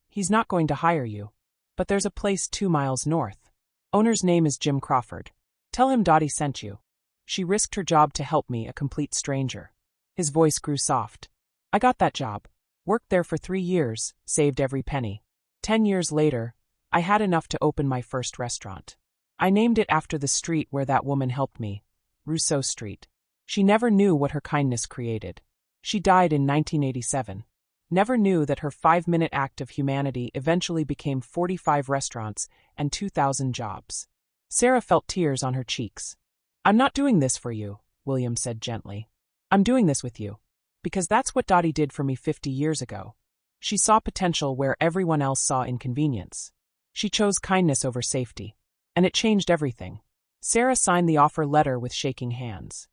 "He's not going to hire you. But there's a place 2 miles north. Owner's name is Jim Crawford. Tell him Dottie sent you." She risked her job to help me, a complete stranger. His voice grew soft. I got that job. Worked there for 3 years, saved every penny. 10 years later, I had enough to open my first restaurant. I named it after the street where that woman helped me, Rousseau Street. She never knew what her kindness created. She died in 1987. Never knew that her 5-minute act of humanity eventually became 45 restaurants and 2,000 jobs. Sarah felt tears on her cheeks. I'm not doing this for you, William said gently. I'm doing this with you. Because that's what Dottie did for me 50 years ago. She saw potential where everyone else saw inconvenience. She chose kindness over safety. And it changed everything. Sarah signed the offer letter with shaking hands.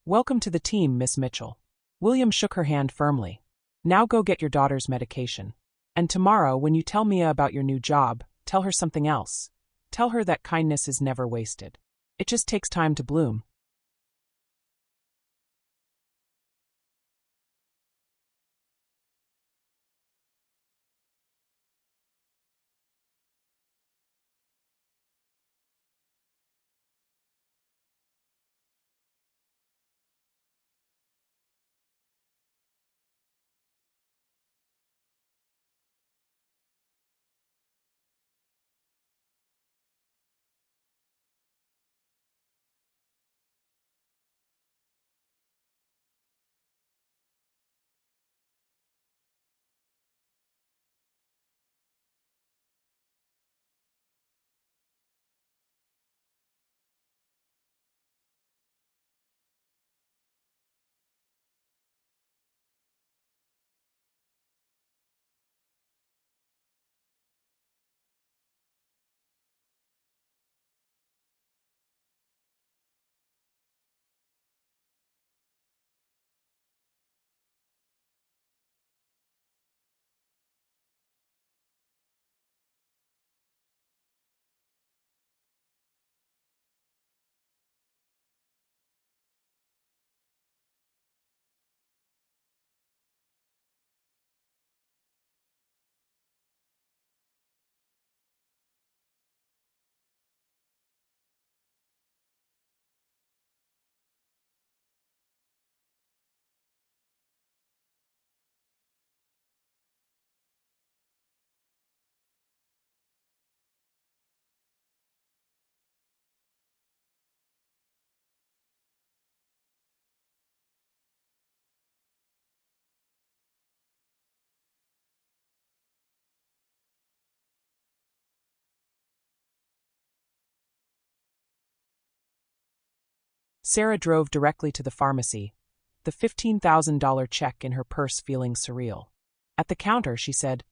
Welcome to the team, Miss Mitchell. William shook her hand firmly. Now go get your daughter's medication. And tomorrow, when you tell Mia about your new job, tell her something else. Tell her that kindness is never wasted. It just takes time to bloom. Sarah drove directly to the pharmacy, the $15,000 check in her purse feeling surreal. At the counter, she said,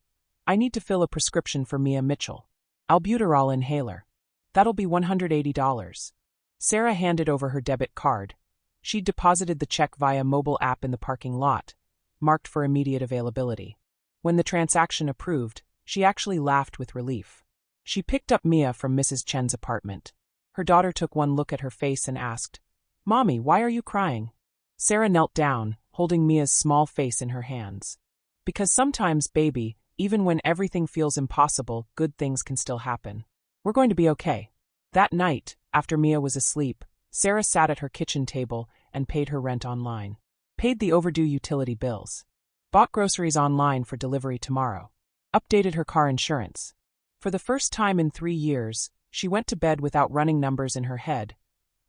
"I need to fill a prescription for Mia Mitchell. Albuterol inhaler. That'll be $180. Sarah handed over her debit card. She'd deposited the check via mobile app in the parking lot, marked for immediate availability. When the transaction approved, she actually laughed with relief. She picked up Mia from Mrs. Chen's apartment. Her daughter took one look at her face and asked, "Mommy, why are you crying?" Sarah knelt down, holding Mia's small face in her hands. "Because sometimes, baby, even when everything feels impossible, good things can still happen. We're going to be okay." That night, after Mia was asleep, Sarah sat at her kitchen table and paid her rent online. Paid the overdue utility bills. Bought groceries online for delivery tomorrow. Updated her car insurance. For the first time in 3 years, she went to bed without running numbers in her head,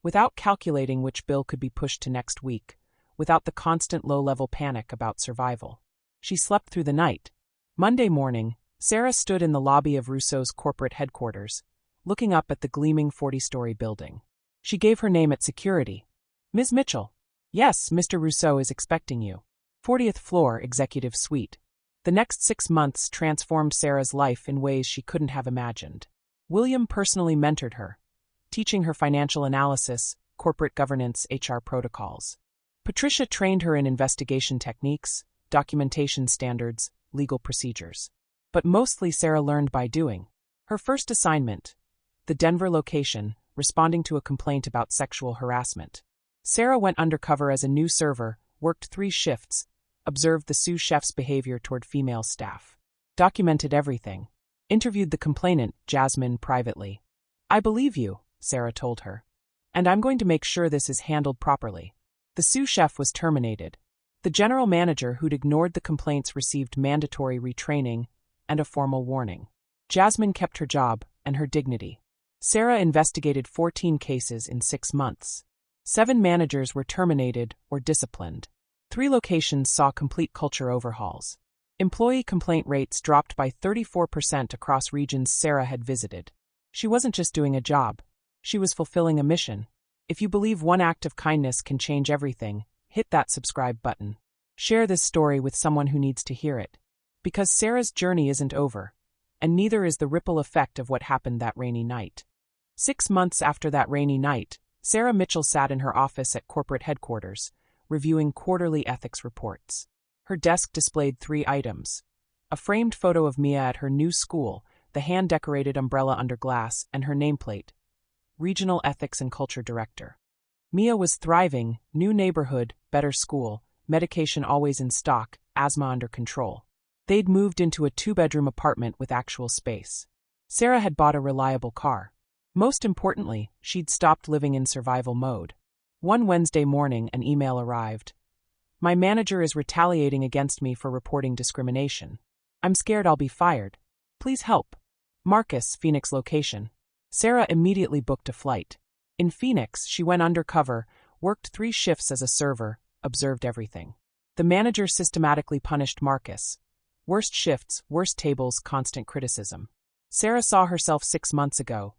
without calculating which bill could be pushed to next week, without the constant low-level panic about survival. She slept through the night. Monday morning, Sarah stood in the lobby of Rousseau's corporate headquarters, looking up at the gleaming 40-story building. She gave her name at security. "Ms. Mitchell." "Yes, Mr. Rousseau is expecting you." 40th floor, executive suite. The next 6 months transformed Sarah's life in ways she couldn't have imagined. William personally mentored her, teaching her financial analysis, corporate governance, HR protocols. Patricia trained her in investigation techniques, documentation standards, legal procedures. But mostly Sarah learned by doing. Her first assignment, the Denver location, responding to a complaint about sexual harassment. Sarah went undercover as a new server, worked 3 shifts, observed the sous chef's behavior toward female staff. Documented everything. Interviewed the complainant, Jasmine, privately. "I believe you," Sarah told her. "And I'm going to make sure this is handled properly." The sous chef was terminated. The general manager who'd ignored the complaints received mandatory retraining and a formal warning. Jasmine kept her job and her dignity. Sarah investigated 14 cases in 6 months. 7 managers were terminated or disciplined. 3 locations saw complete culture overhauls. Employee complaint rates dropped by 34% across regions Sarah had visited. She wasn't just doing a job. She was fulfilling a mission. If you believe one act of kindness can change everything, hit that subscribe button. Share this story with someone who needs to hear it. Because Sarah's journey isn't over, and neither is the ripple effect of what happened that rainy night. 6 months after that rainy night, Sarah Mitchell sat in her office at corporate headquarters, reviewing quarterly ethics reports. Her desk displayed 3 items: a framed photo of Mia at her new school, the hand-decorated umbrella under glass, and her nameplate, Regional Ethics and Culture Director. Mia was thriving, new neighborhood, better school, medication always in stock, asthma under control. They'd moved into a 2-bedroom apartment with actual space. Sarah had bought a reliable car. Most importantly, she'd stopped living in survival mode. One Wednesday morning, an email arrived. "My manager is retaliating against me for reporting discrimination. I'm scared I'll be fired. Please help. Marcus, Phoenix location." Sarah immediately booked a flight. In Phoenix, she went undercover, worked 3 shifts as a server, observed everything. The manager systematically punished Marcus. Worst shifts, worst tables, constant criticism. Sarah saw herself 6 months ago.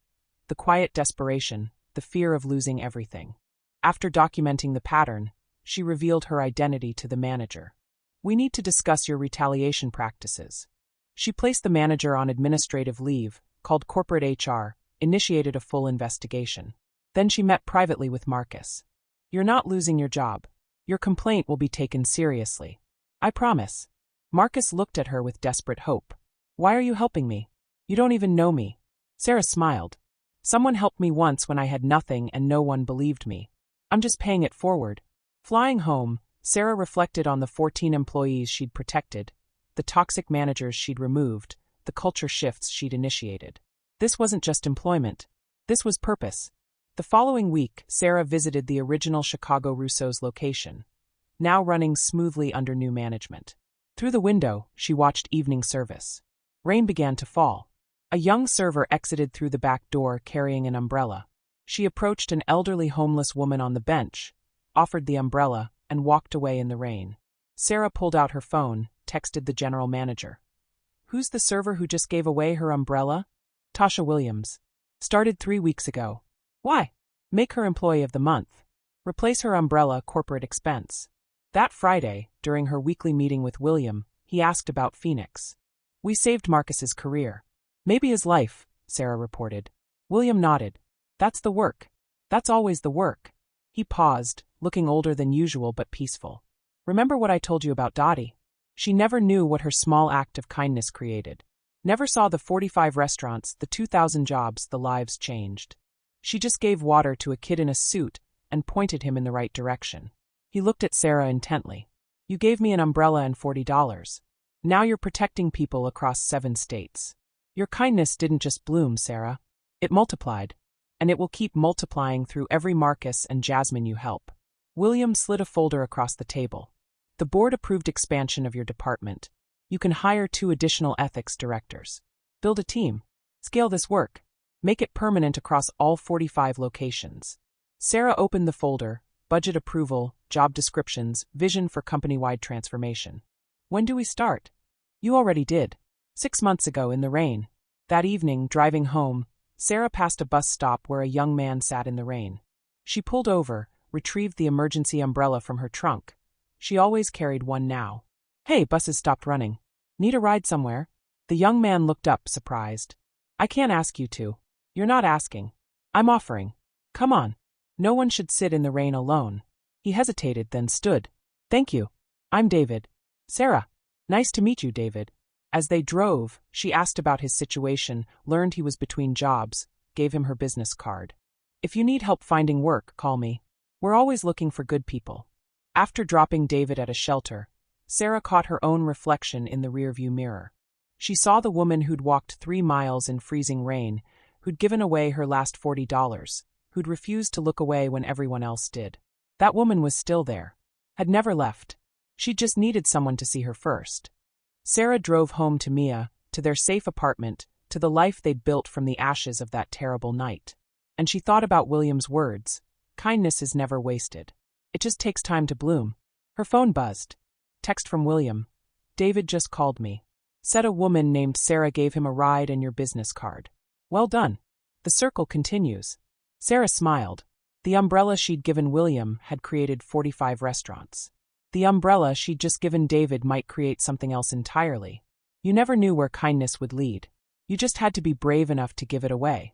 The quiet desperation, the fear of losing everything. After documenting the pattern, she revealed her identity to the manager. "We need to discuss your retaliation practices." She placed the manager on administrative leave, called corporate HR, initiated a full investigation. Then she met privately with Marcus. "You're not losing your job. Your complaint will be taken seriously. I promise." Marcus looked at her with desperate hope. "Why are you helping me? You don't even know me." Sarah smiled. "Someone helped me once when I had nothing and no one believed me. I'm just paying it forward." Flying home, Sarah reflected on the 14 employees she'd protected, the toxic managers she'd removed, the culture shifts she'd initiated. This wasn't just employment. This was purpose. The following week, Sarah visited the original Chicago Rousseau's location, now running smoothly under new management. Through the window, she watched evening service. Rain began to fall. A young server exited through the back door carrying an umbrella. She approached an elderly homeless woman on the bench, offered the umbrella, and walked away in the rain. Sarah pulled out her phone, texted the general manager. "Who's the server who just gave away her umbrella?" "Tasha Williams. Started 3 weeks ago." "Why?" "Make her employee of the month." Replace her umbrella corporate expense. That Friday, during her weekly meeting with William, he asked about Phoenix. We saved Marcus's career. Maybe his life, Sarah reported. William nodded. That's the work. That's always the work. He paused, looking older than usual but peaceful. Remember what I told you about Dottie? She never knew what her small act of kindness created. Never saw the 45 restaurants, the 2,000 jobs, the lives changed. She just gave water to a kid in a suit and pointed him in the right direction. He looked at Sarah intently. You gave me an umbrella and $40. Now you're protecting people across 7 states. Your kindness didn't just bloom, Sarah. It multiplied. And it will keep multiplying through every Marcus and Jasmine you help. William slid a folder across the table. The board-approved expansion of your department. You can hire 2 additional ethics directors. Build a team. Scale this work. Make it permanent across all 45 locations. Sarah opened the folder, budget approval, job descriptions, vision for company-wide transformation. When do we start? You already did. 6 months ago in the rain. That evening, driving home, Sarah passed a bus stop where a young man sat in the rain. She pulled over, retrieved the emergency umbrella from her trunk. She always carried one now. Hey, buses stopped running. Need a ride somewhere? The young man looked up, surprised. I can't ask you to. You're not asking. I'm offering. Come on. No one should sit in the rain alone. He hesitated, then stood. Thank you. I'm David. Sarah. Nice to meet you, David. As they drove, she asked about his situation, learned he was between jobs, gave him her business card. If you need help finding work, call me. We're always looking for good people. After dropping David at a shelter, Sarah caught her own reflection in the rearview mirror. She saw the woman who'd walked 3 miles in freezing rain, who'd given away her last $40, who'd refused to look away when everyone else did. That woman was still there. Had never left. She just needed someone to see her first. Sarah drove home to Mia, to their safe apartment, to the life they'd built from the ashes of that terrible night. And she thought about William's words. Kindness is never wasted. It just takes time to bloom. Her phone buzzed. Text from William. David just called me. Said a woman named Sarah gave him a ride and your business card. Well done. The circle continues. Sarah smiled. The umbrella she'd given William had created 45 restaurants. The umbrella she'd just given David might create something else entirely. You never knew where kindness would lead. You just had to be brave enough to give it away.